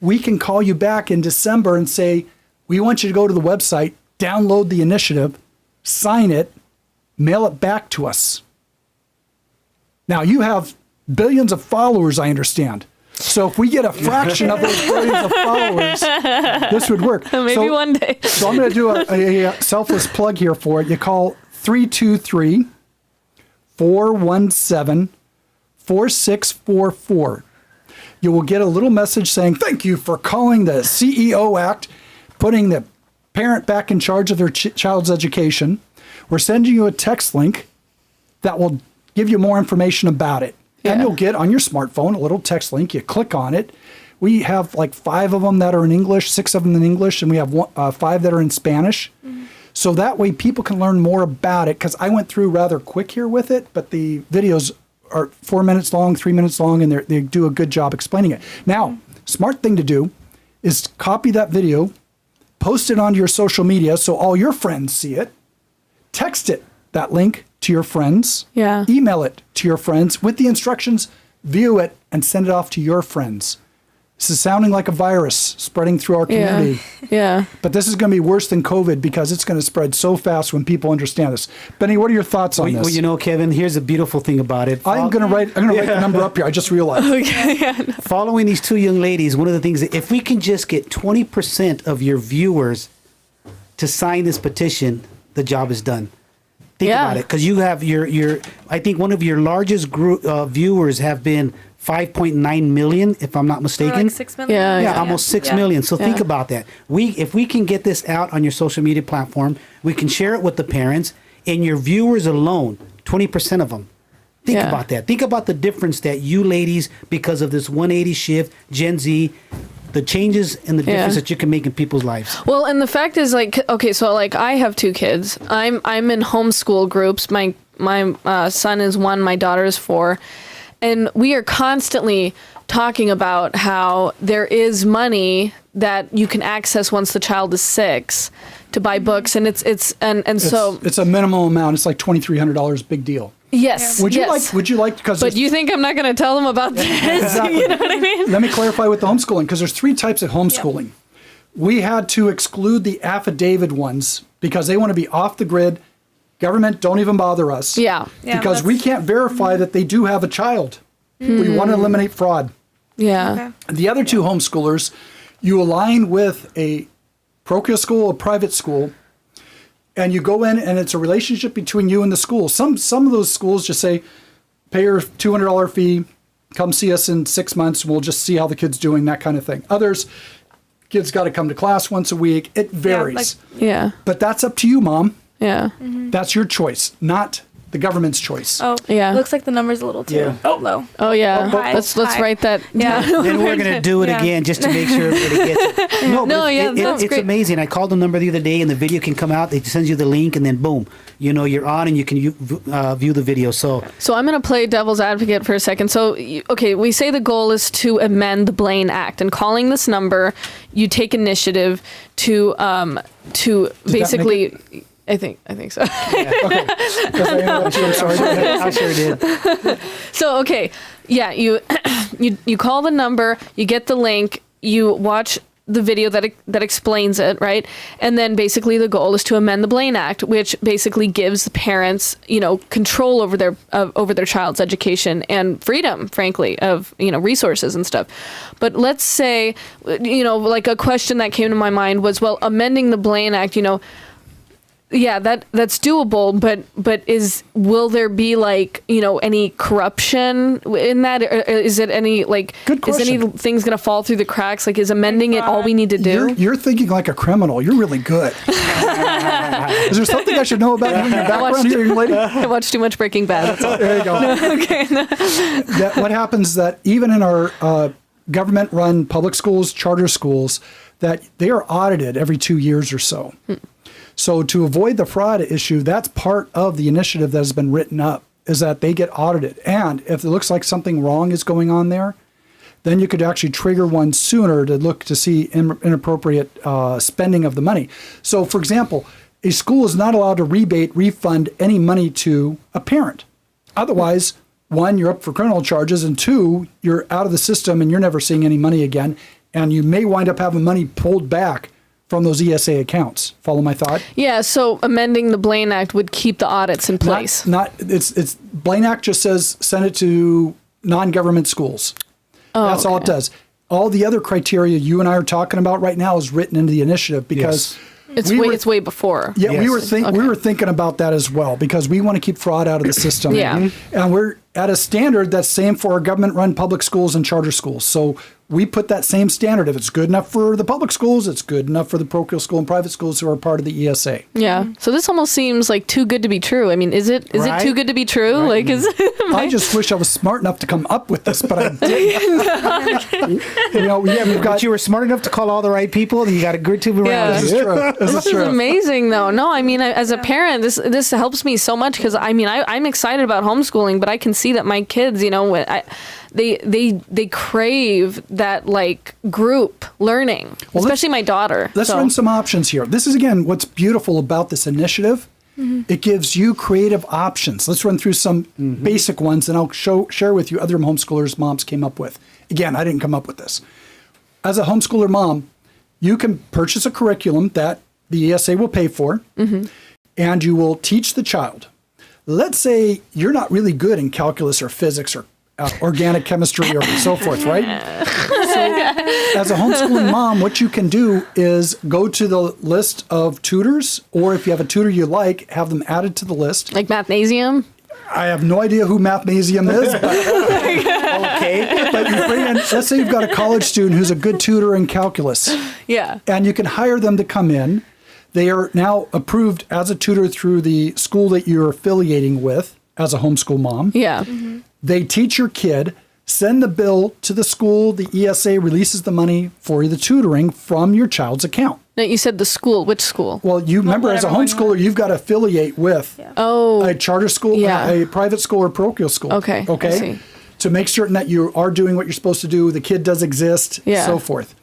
we can call you back in December and say, we want you to go to the website, download the initiative, sign it, mail it back to us. Now, you have billions of followers, I understand. So if we get a fraction of those billions of followers, this would work. Maybe So- one day. So I'm going to do a selfless plug here for it. You call 323-417-4644. You will get a little message saying, thank you for calling the CEO Act, putting the parent back in charge of their child's education. We're sending you a text link that will give you more information about it. And Yeah. you'll get on your smartphone a little text link. You click on it. We have like 5 of them that are in English, 6 of them in English, and we have 5 that are in Spanish. So that way people can learn more about it, because I went through rather quick here with it, but the videos are 4 minutes long, 3 minutes long, and they do a good job explaining it. Now, smart thing to do is copy that video, post it onto your social media so all your friends see it, text it, that link, to your friends, Yeah. email it to your friends with the instructions, view it, and send it off to your friends. This is sounding like a virus spreading through our community. Yeah. But this is going to be worse than COVID because it's going to spread so fast when people understand this. Benny, what are your thoughts on this? Well, you know, Kevin, here's a beautiful thing about it. I'm going to write the number up here. I just realized. Following these 2 young ladies, one of the things that if we can just get 20% of your viewers to sign this petition, the job is done. Think Yeah. about it, because you have your I think one of your largest group viewers have been 5.9 million, if I'm not Or mistaken. like 6 million. Yeah, Yeah, almost 6 Yeah. million. So think Yeah. about that. If we can get this out on your social media platform, we can share it with the parents, and your viewers alone, 20% of them. Think Yeah. about that. Think about the difference that you ladies, because of this 180 shift, Gen Z, the changes and the difference that you can make in people's lives. Well, and the fact is, like, okay, so like I have 2 kids. I'm in homeschool groups. My son is 1, my daughter is 4, and we are constantly talking about how there is money that you can access once the child is 6 to buy books, and so It's a minimum amount. It's like $2,300. Big deal. yes. Would you yes. like? Would you like? Because But you think I'm not going to tell them about this? Exactly. You know what I mean? Let me clarify with the homeschooling, because there's 3 types of homeschooling. We had to exclude the affidavit ones because they want to be off the grid. Government, don't even bother us. Yeah. Yeah, because we that's- can't verify that they do have a child. We want to eliminate fraud. Yeah. Okay. The other 2 homeschoolers, you align with a parochial school, a private school, and you go in and it's a relationship between you and the school. Some of those schools just say, pay your $200 fee, come see us in 6 months, and we'll just see how the kid's doing, that kind of thing. Others, kids got to come to class once a week. It varies. Yeah. But that's up to you, Mom. Yeah. That's your choice, not the government's choice. Oh, Yeah. Looks like the number's a little too low. Oh yeah. High, Let's high. write that. Yeah. Then we're going to do it Yeah. again just to make sure everybody gets it. No, No, but yeah, that's it's great. amazing. I called the number the other day, and the video can come out. They send you the link, and then boom, you're on, and you can view the video. So So I'm going to play devil's advocate for a second. So, okay, we say the goal is to amend the Blaine Act, and calling this number, you take initiative to basically. I think so. If I interrupt you, I'm sorry. Go ahead. I sure did. So okay, yeah, you you call the number, you get the link, you watch the video that explains it, right? And then basically the goal is to amend the Blaine Act, which basically gives the parents, control over their child's education and freedom, frankly, of resources and stuff. But let's say, like a question that came to my mind was, well, amending the Blaine Act, yeah, that's doable, but will there be any corruption in that? Or is it any Good is question. anything's gonna fall through the cracks? Like, is amending it all we need to do? You're thinking like a criminal. You're really good. Is there something I should know about you in your background here, young lady? I watched too much Breaking Bad. That's all. There you go. What happens that even in our government-run public schools, charter schools, that they are audited every 2 years or so. So to avoid the fraud issue, that's part of the initiative that has been written up, is that they get audited. And if it looks like something wrong is going on there, then you could actually trigger one sooner to look to see inappropriate spending of the money. So, for example, a school is not allowed to refund any money to a parent. Otherwise, 1, you're up for criminal charges, and 2, you're out of the system and you're never seeing any money again. And you may wind up having money pulled back from those ESA accounts. Follow my thought? Yeah. So amending the Blaine Act would keep the audits in place. It's Blaine Act just says send it to non-government schools. That's all it does. All the other criteria you and I are talking about right now is written into the initiative because it's way before. yeah, we Yes. were thinking about that as well because we want to keep fraud out of the system. Yeah. And we're at a standard that's same for our government-run public schools and charter schools. So we put that same standard. If it's good enough for the public schools, it's good enough for the parochial school and private schools who are part of the ESA. Yeah. So this almost seems like too good to be true. I mean, is it Right? too good to be true? Right. Like, is I just wish I was smart enough to come up with this, but I didn't. We've got. But you were smart enough to call all the right people, and you got a good team around Yeah. This you. is true. This is This is true. amazing, though. No, I mean, as a parent, this helps me so much because I'm excited about homeschooling, but I can see that my kids, they crave that group learning, Well, especially my daughter. Let's So- run some options here. This is, again, what's beautiful about this initiative. It gives you creative options. Let's run through some basic ones, and I'll share with you other homeschoolers moms came up with. Again, I didn't come up with this. As a homeschooler mom, you can purchase a curriculum that the ESA will pay for, and you will teach the child. Let's say you're not really good in calculus or physics or organic chemistry or so forth, right? So as a homeschooling mom, what you can do is go to the list of tutors, or if you have a tutor you like, have them added to the list. like mathnasium. I have no idea who Mathnasium is, but, Okay. but you bring in, let's say you've got a college student who's a good tutor in calculus, Yeah. and you can hire them to come in. They are now approved as a tutor through the school that you're affiliating with as a homeschool mom. Yeah. They teach your kid, send the bill to the school, the ESA releases the money for the tutoring from your child's account. No, you said the school. Which school? Well, you remember as a whatever one you homeschooler, you've got to affiliate with Oh. a charter school, Yeah. a private school, or parochial school. Okay, I Okay. see. To make certain that you are doing what you're supposed to do, the kid does exist, Yeah. so forth.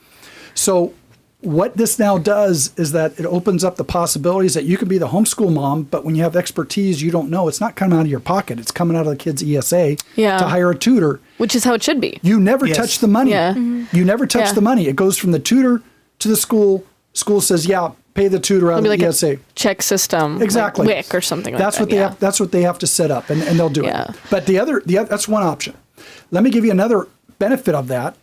So, what this now does is that it opens up the possibilities that you can be the homeschool mom, but when you have expertise, you don't know. It's not coming out of your pocket. It's coming out of the kid's ESA Yeah. to hire a tutor. Which is how it should be. You never Yes. touch the money. Yeah. You never touch Yeah. the money. It goes from the tutor to the school. School says, "Yeah, pay the tutor out It'll of be the like ESA." a check system. Exactly. Like WIC or something like That's that. what they yeah. have. That's what they have to set up, and they'll do Yeah. it. But the other, that's one option. Let me give you another benefit of that.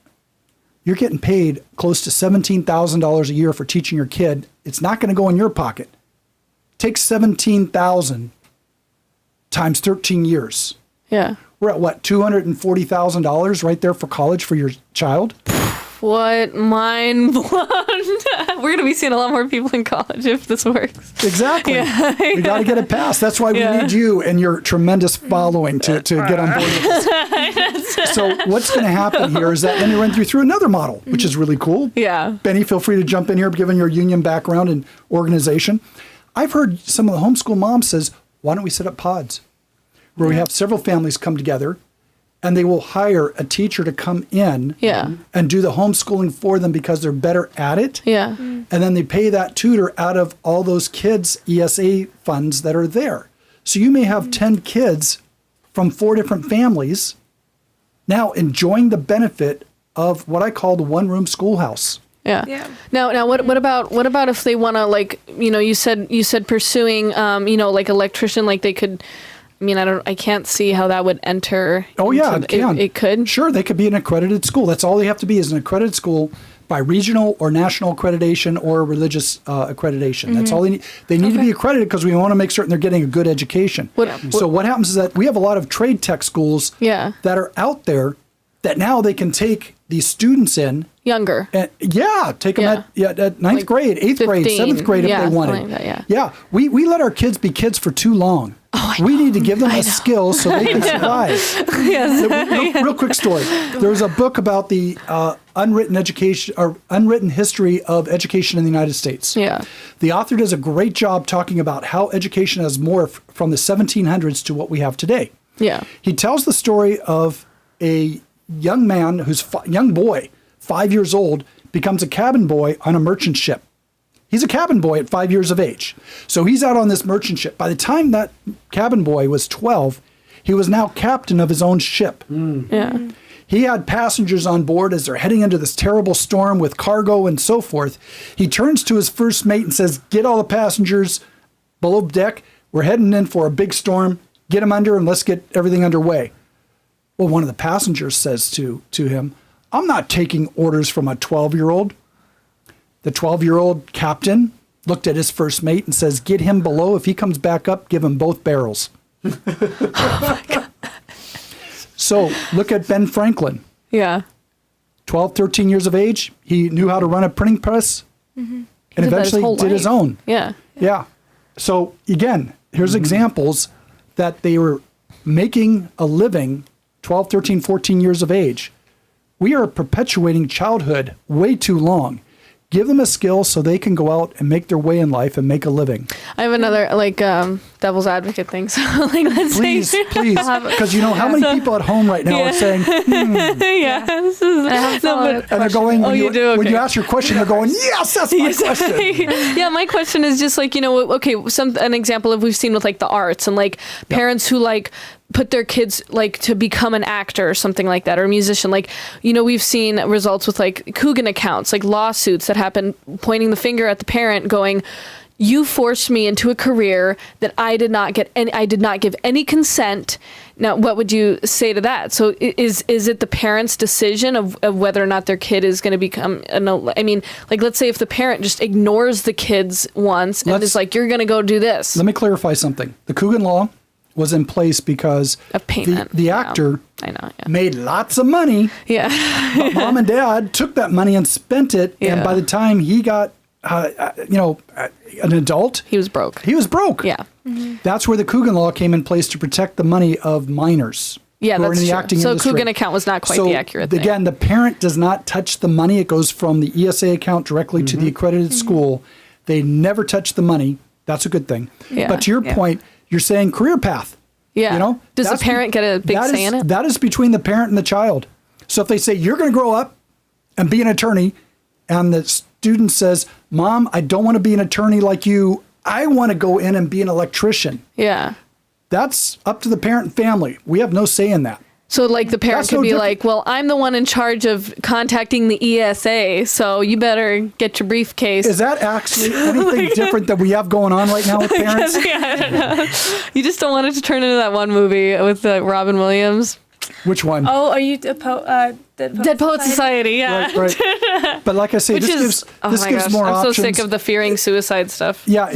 You're getting paid close to $17,000 a year for teaching your kid. It's not going to go in your pocket. Take 17,000 times 13 years. Yeah. We're at what, $240,000 right there for college for your child? What mind blown. We're going to be seeing a lot more people in college if this works. Exactly. Yeah. We got to get it passed. That's why we Yeah. need you and your tremendous following to get on board with this. So what's going to happen here is that let me run through another model, which is really cool. Yeah. Benny, feel free to jump in here, given your union background and organization. I've heard some of the homeschool moms says, why don't we set up pods where we have several families come together and they will hire a teacher to come in Yeah. and do the homeschooling for them because they're better at it. Yeah. And then they pay that tutor out of all those kids' ESA funds that are there. So you may have 10 kids from 4 different families now enjoying the benefit of what I call the one-room schoolhouse. Yeah. Yeah. Now what about if they want to, like, you said pursuing like electrician, like they could, I can't see how that would enter. Oh yeah, into it can. It could. Sure, they could be an accredited school. That's all they have to be is an accredited school by regional or national accreditation or religious accreditation. That's all they need. They need to be accredited because we want to make certain they're getting a good education. So what happens is that we have a lot of trade tech schools Yeah. that are out there that now they can take these students in. Younger. And take them at ninth Like grade, eighth grade, 15. seventh grade if Yeah, they wanted. something like that, yeah. We let our kids be kids for too long. We need to give them a skill so they can survive. Real quick story. There was a book about the unwritten education or unwritten history of education in the United States. Yeah. The author does a great job talking about how education has morphed from the 1700s to what we have today. Yeah. He tells the story of a young man young boy, 5 years old, becomes a cabin boy on a merchant ship. He's a cabin boy at 5 years of age. So he's out on this merchant ship. By the time that cabin boy was 12, he was now captain of his own ship. Yeah. He had passengers on board as they're heading into this terrible storm with cargo and so forth. He turns to his first mate and says, "Get all the passengers below deck. We're heading in for a big storm. Get them under and let's get everything underway." Well, one of the passengers says to him, "I'm not taking orders from a 12-year-old. The 12-year-old captain looked at his first mate and says, "Get him below. If he comes back up, give him both barrels." So look at Ben Franklin. Yeah. 12, 13 years of age. He knew how to run a printing press and did that his eventually whole did his life. own. Yeah. Yeah. So again, here's examples that they were making a living 12, 13, 14 years of age. We are perpetuating childhood way too long. Give them a skill so they can go out and make their way in life and make a living. I have another devil's advocate thing. So let's Please, say please. Because you know how many people at home right now are saying, yeah. This is and they're going, when, you do? when Okay. you ask your question, they're going, yes, that's my question. Yeah, my question is just like, an example of we've seen with like the arts and like parents who like put their kids like to become an actor or something like that, or a musician. Like, we've seen results with like Coogan accounts, like lawsuits that happen pointing the finger at the parent going, "You forced me into a career that I did not give any consent." Now, what would you say to that? So is it the parent's decision of whether or not their kid is going to become let's say if the parent just ignores the kids once and is like, "You're going to go do this." Let me clarify something. The Coogan Law was in place because Of payment. the Yeah. actor I know. Yeah. made lots of money, Yeah. but mom and dad took that money and spent it. And Yeah. by the time he got, an adult, He was broke. he was broke. Yeah. That's where the Coogan law came in place to protect the money of minors. Yeah, who are that's in the true. acting So industry. Coogan account was not quite So, the accurate thing. Again, the parent does not touch the money. It goes from the ESA account directly to the accredited school. They never touch the money. That's a good thing. Yeah. But to your Yeah. point, you're saying career path. Yeah. You know, Does the that's parent get a big that say is- in it? That is between the parent and the child. So if they say you're going to grow up and be an attorney, and the student says, "Mom, I don't want to be an attorney like you. I want to go in and be an electrician." Yeah. That's up to the parent and family. We have no say in that. So like the parent That's could no be different- like, "Well, I'm the one in charge of contacting the ESA, so you better get your briefcase." Is that actually anything different that we have going on right now with parents? Yeah, I don't know. You just don't want it to turn into that one movie with Robin Williams, Which one? Oh, are you Dead Dead Poet Society. Yeah. Right. But like I say, Which this is gives oh this my gives gosh, more I'm options. so sick of the fearing suicide stuff. Yeah,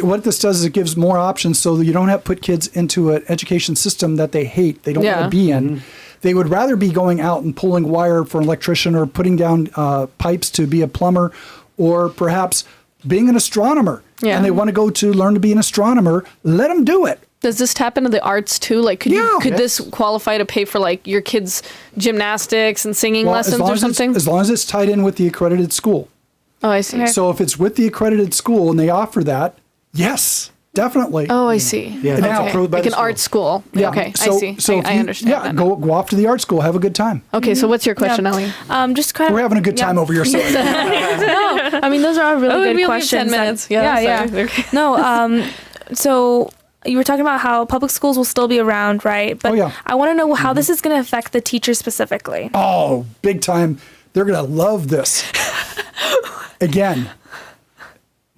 what this does is it gives more options so that you don't have to put kids into an education system that they hate, they don't Yeah. want to be in. They would rather be going out and pulling wire for an electrician or putting down pipes to be a plumber or perhaps being an astronomer. Yeah. And they want to go to learn to be an astronomer. Let them do it. Does this tap into the arts too? Like, could Yeah. this qualify to pay for like your kids' gymnastics and singing Well, lessons or something? as long as it's tied in with the accredited school. Oh, I see. Okay. So if it's with the accredited school and they offer that, yes, definitely. Oh, I see. Yeah, it's okay. approved by Like the an school. art school. Yeah. Okay, So, I see. So if I you- understand Yeah, that. now. go off to the art school, have a good time. Okay, so what's your question, Ellie? Just kind of. We're having a good time over your side. No, I mean those are all really Oh, good we only have questions. 10 minutes. that- Yeah, yeah. sorry. Okay. No, so you were talking about how public schools will still be around, right? But Oh, yeah. I want to know how this is going to affect the teachers specifically. Oh, big time. They're going to love this. Again,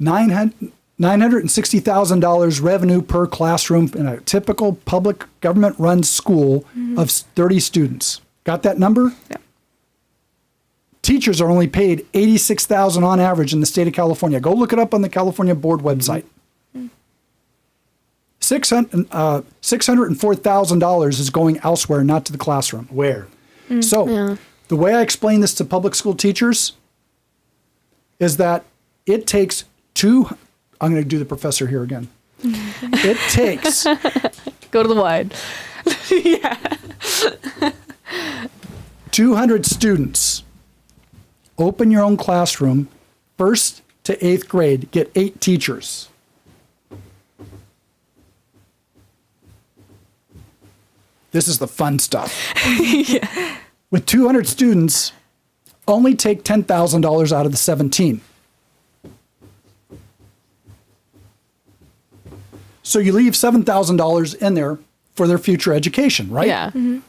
$960,000 revenue per classroom in a typical public government run school of 30 students. Got that number? Yeah. Teachers are only paid $86,000 on average in the state of California. Go look it up on the California board website. $604,000 is going elsewhere, not to the classroom. Where? So, the way I explain this to public school teachers is that it takes I'm going to do the professor here again. It takes Go to the wide. 200 students. Open your own classroom, 1st to 8th grade, get 8 teachers. This is the fun stuff. With 200 students, only take $10,000 out of the 17. So you leave $7,000 in there for their future education, right? Yeah. And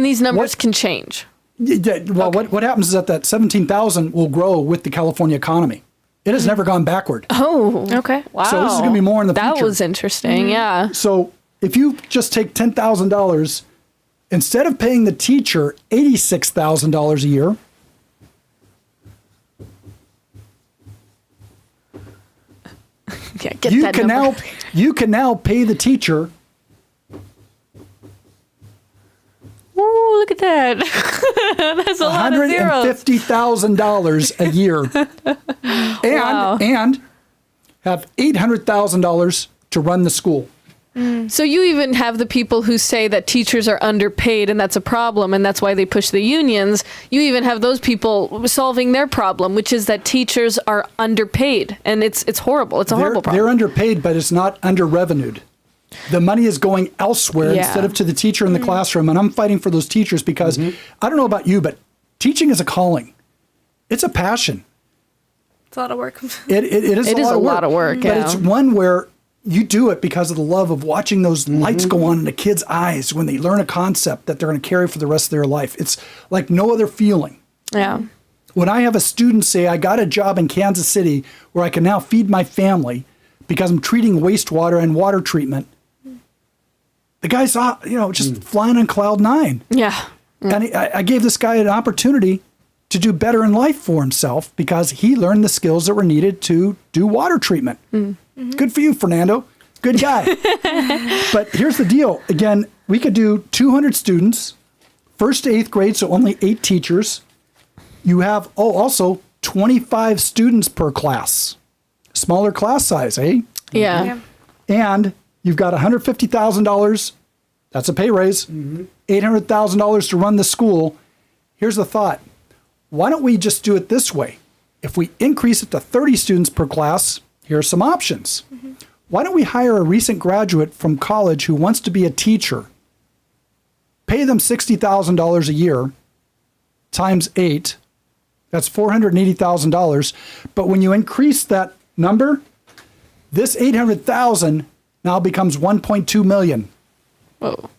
these numbers What- can change. Yeah, well, what happens is that 17,000 will grow with the California economy. It has never gone backward. Oh, Okay. wow. So this is gonna be more in the That future. was interesting. Yeah. So if you just take $10,000, instead of paying the teacher $86,000 a year, Yeah. Get you that can number. now pay the teacher Ooh, look at that. That's a lot of zeros. $150,000 a year, Wow. and have $800,000 to run the school. So you even have the people who say that teachers are underpaid and that's a problem and that's why they push the unions. You even have those people solving their problem, which is that teachers are underpaid, and it's horrible. It's a horrible They're problem. underpaid, but it's not under revenued. The money is going elsewhere Yeah. instead of to the teacher in the classroom. And I'm fighting for those teachers because I don't know about you, but teaching is a calling. It's a passion. It's a lot of work. It is It a is lot a of work. lot of work, But yeah. it's one where you do it because of the love of watching those lights go on in the kids' eyes when they learn a concept that they're going to carry for the rest of their life. It's like no other feeling. Yeah. When I have a student say, I got a job in Kansas City where I can now feed my family because I'm treating wastewater and water treatment, the guy's, just flying on cloud 9. Yeah. And I gave this guy an opportunity to do better in life for himself because he learned the skills that were needed to do water treatment. Good for you, Fernando. Good guy. But here's the deal. Again, we could do 200 students, first to eighth grade, so only 8 teachers. You have, also 25 students per class. Smaller class size, eh? Yeah. And you've got $150,000. That's a pay raise. $800,000 to run the school. Here's the thought. Why don't we just do it this way? If we increase it to 30 students per class, here are some options. Why don't we hire a recent graduate from college who wants to be a teacher? Pay them $60,000 a year times 8. That's $480,000. But when you increase that number, this $800,000 now becomes $1.2 million. Whoa.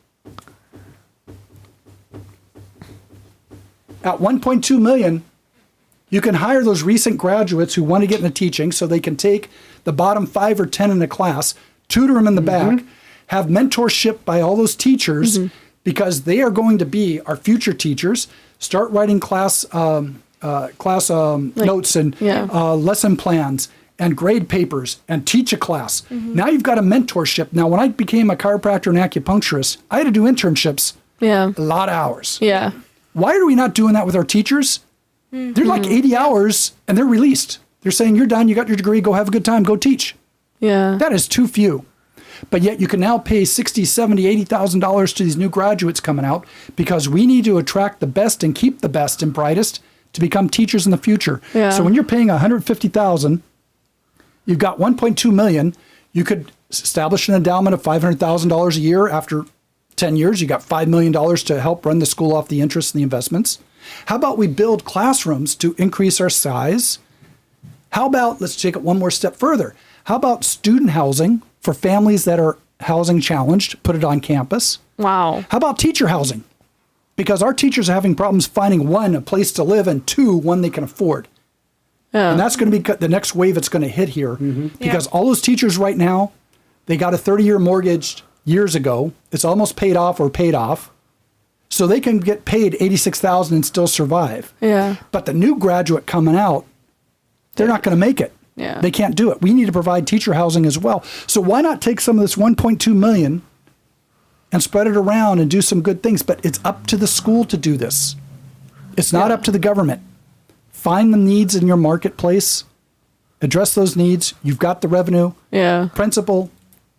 At $1.2 million, you can hire those recent graduates who want to get into teaching so they can take the bottom 5 or 10 in the class, tutor them in the back, have mentorship by all those teachers because they are going to be our future teachers. Start writing class notes and lesson plans and grade papers and teach a class. Now you've got a mentorship. Now, when I became a chiropractor and acupuncturist, I had to do internships, Yeah. a lot of hours. Yeah. Why are we not doing that with our teachers? They're like 80 hours and they're released. They're saying, you're done, you got your degree, go have a good time, go teach. Yeah. That is too few. But yet you can now pay $60,000, $70,000, $80,000 to these new graduates coming out because we need to attract the best and keep the best and brightest to become teachers in the future. Yeah. So when you're paying $150,000, you've got $1.2 million. You could establish an endowment of $500,000 a year. After 10 years, you got $5 million to help run the school off the interest and the investments. How about we build classrooms to increase our size? How about, let's take it one more step further. How about student housing for families that are housing challenged, put it on campus? Wow. How about teacher housing? Because our teachers are having problems finding one, a place to live, and two, one they can afford. Yeah. And that's going to be the next wave it's going to hit here. Because all those teachers right now, they got a 30-year mortgage years ago. It's almost paid off or paid off. So they can get paid $86,000 and still survive. Yeah. But the new graduate coming out, they're not going to make it. Yeah. They can't do it. We need to provide teacher housing as well. So why not take some of this $1.2 million and spread it around and do some good things? But it's up to the school to do this. It's not up to the government. Find the needs in your marketplace, address those needs. You've got the revenue. Yeah. Principal,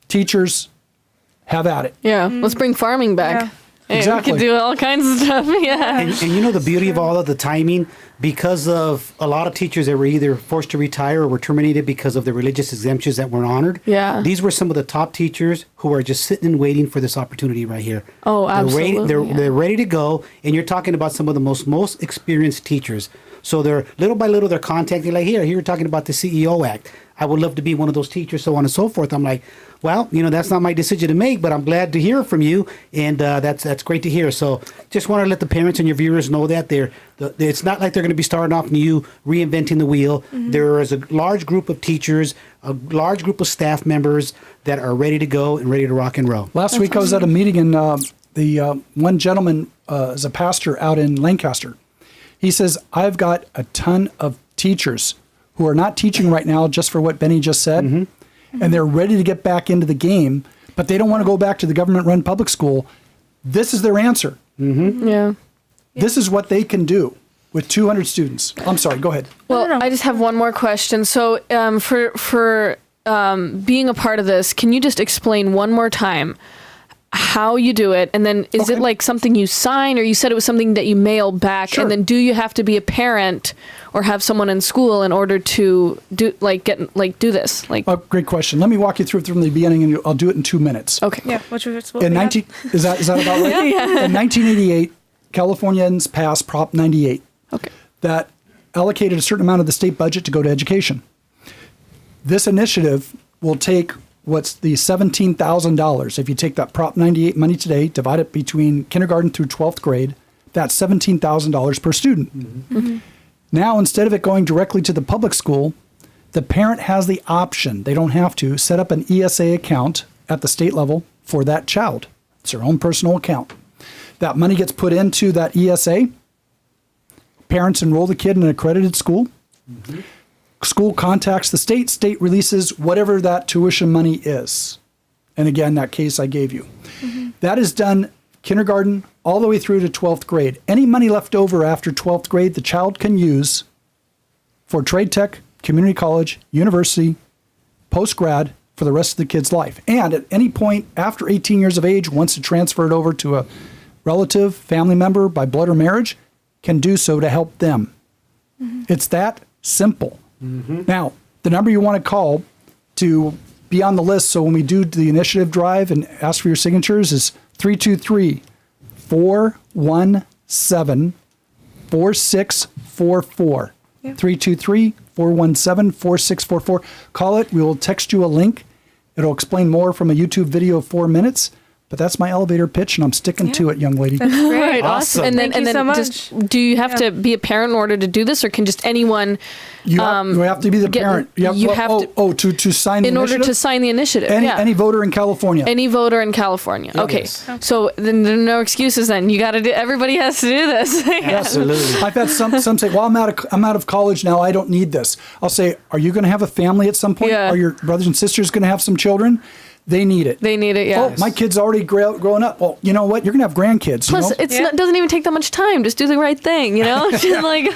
teachers, have at it. Yeah. Let's bring farming back. Yeah. Hey, Exactly. We could do all kinds of stuff. Yeah. And you know the beauty of all of the timing, because of a lot of teachers that were either forced to retire or were terminated because of the religious exemptions that weren't honored. Yeah. These were some of the top teachers who are just sitting and waiting for this opportunity right here. Oh, absolutely, They're, yeah. they're ready to go, and you're talking about some of the most experienced teachers. So they're little by little they're contacting like, here you're talking about the CEO Act. I would love to be one of those teachers, so on and so forth. I'm like, well, that's not my decision to make, but I'm glad to hear from you, and that's great to hear. So just want to let the parents and your viewers know that it's not like they're going to be starting off new, reinventing the wheel. There is a large group of teachers, a large group of staff members that are ready to go and ready to rock and roll. Last week I was at a meeting, and the one gentleman is a pastor out in Lancaster. He says, I've got a ton of teachers who are not teaching right now just for what Benny just said, and they're ready to get back into the game, but they don't want to go back to the government-run public school. This is their answer. Yeah. This is what they can do with 200 students. I'm sorry, go ahead. Well, no. I just have one more question. So, for being a part of this, can you just explain one more time how you do it? And then is it Okay. like something you sign, or you said it was something that you mail back? Sure. And then do you have to be a parent or have someone in school in order to do this? Like, Great question. Let me walk you through it from the beginning, and I'll do it in 2 minutes. okay. Yeah, which was In 19, is that about right? In 1988, Californians passed Prop 98 Okay. that allocated a certain amount of the state budget to go to education. This initiative will take what's the $17,000. If you take that Prop 98 money today, divide it between kindergarten through 12th grade, that's $17,000 per student. Now, instead of it going directly to the public school, the parent has the option, they don't have to, set up an ESA account at the state level for that child. It's their own personal account. That money gets put into that ESA. Parents enroll the kid in an accredited school. School contacts the state. State releases whatever that tuition money is. And again, that case I gave you. That is done kindergarten all the way through to 12th grade. Any money left over after 12th grade, the child can use for trade tech, community college, university, post-grad for the rest of the kid's life. And at any point after 18 years of age, wants to transfer it over to a relative, family member by blood or marriage, can do so to help them. It's that simple. Now, the number you want to call to be on the list, so when we do the initiative drive and ask for your signatures, is 323-417-4644. 323-417-4644. Call it. We will text you a link. It'll explain more from a YouTube video of 4 minutes. But that's my elevator pitch, and I'm sticking to it, young lady. That's great. Right, Awesome. And then, Thank you so much. just, do you have to be a parent in order to do this, or can just anyone? You have to be the parent. to sign the in order initiative? to sign the initiative. Any voter in California. Any voter in California. Okay, Yes. so then there are no excuses. Then you got to do. Everybody has to do this. Absolutely. I've had some say, "Well, I'm out of college now. I don't need this." I'll say, "Are you going to have a family at some point? Yeah. Are your brothers and sisters going to have some children? They need it. They need it. Yeah. Oh, my kid's already growing up. Well, you know what? You're going to have grandkids. Plus, you know? it's not, doesn't even take that much time. Just do the right thing. You know, just like,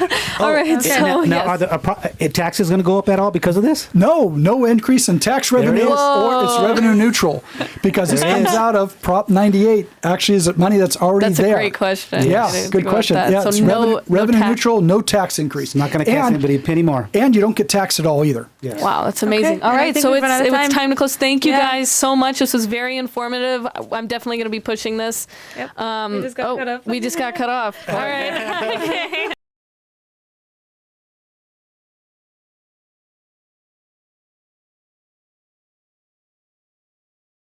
all right. So now, yes. are the taxes going to go up at all because of this? No increase in tax revenue, is. or it's revenue neutral, because this comes out of Prop 98. Actually, is it money that's already That's there? a great question. Yeah, I didn't good think about question. that. Yeah, So it's no revenue tax. neutral, no tax increase. Not going to cost And- anybody a penny more. And you don't get taxed at all either. Yes. Wow, that's amazing. Okay, All and I right, think so we've run out of it's time. time to close. Thank you Yeah. guys so much. This was very informative. I'm definitely going to be pushing this. Yep. We just got cut off. We just got cut off. All right. Okay.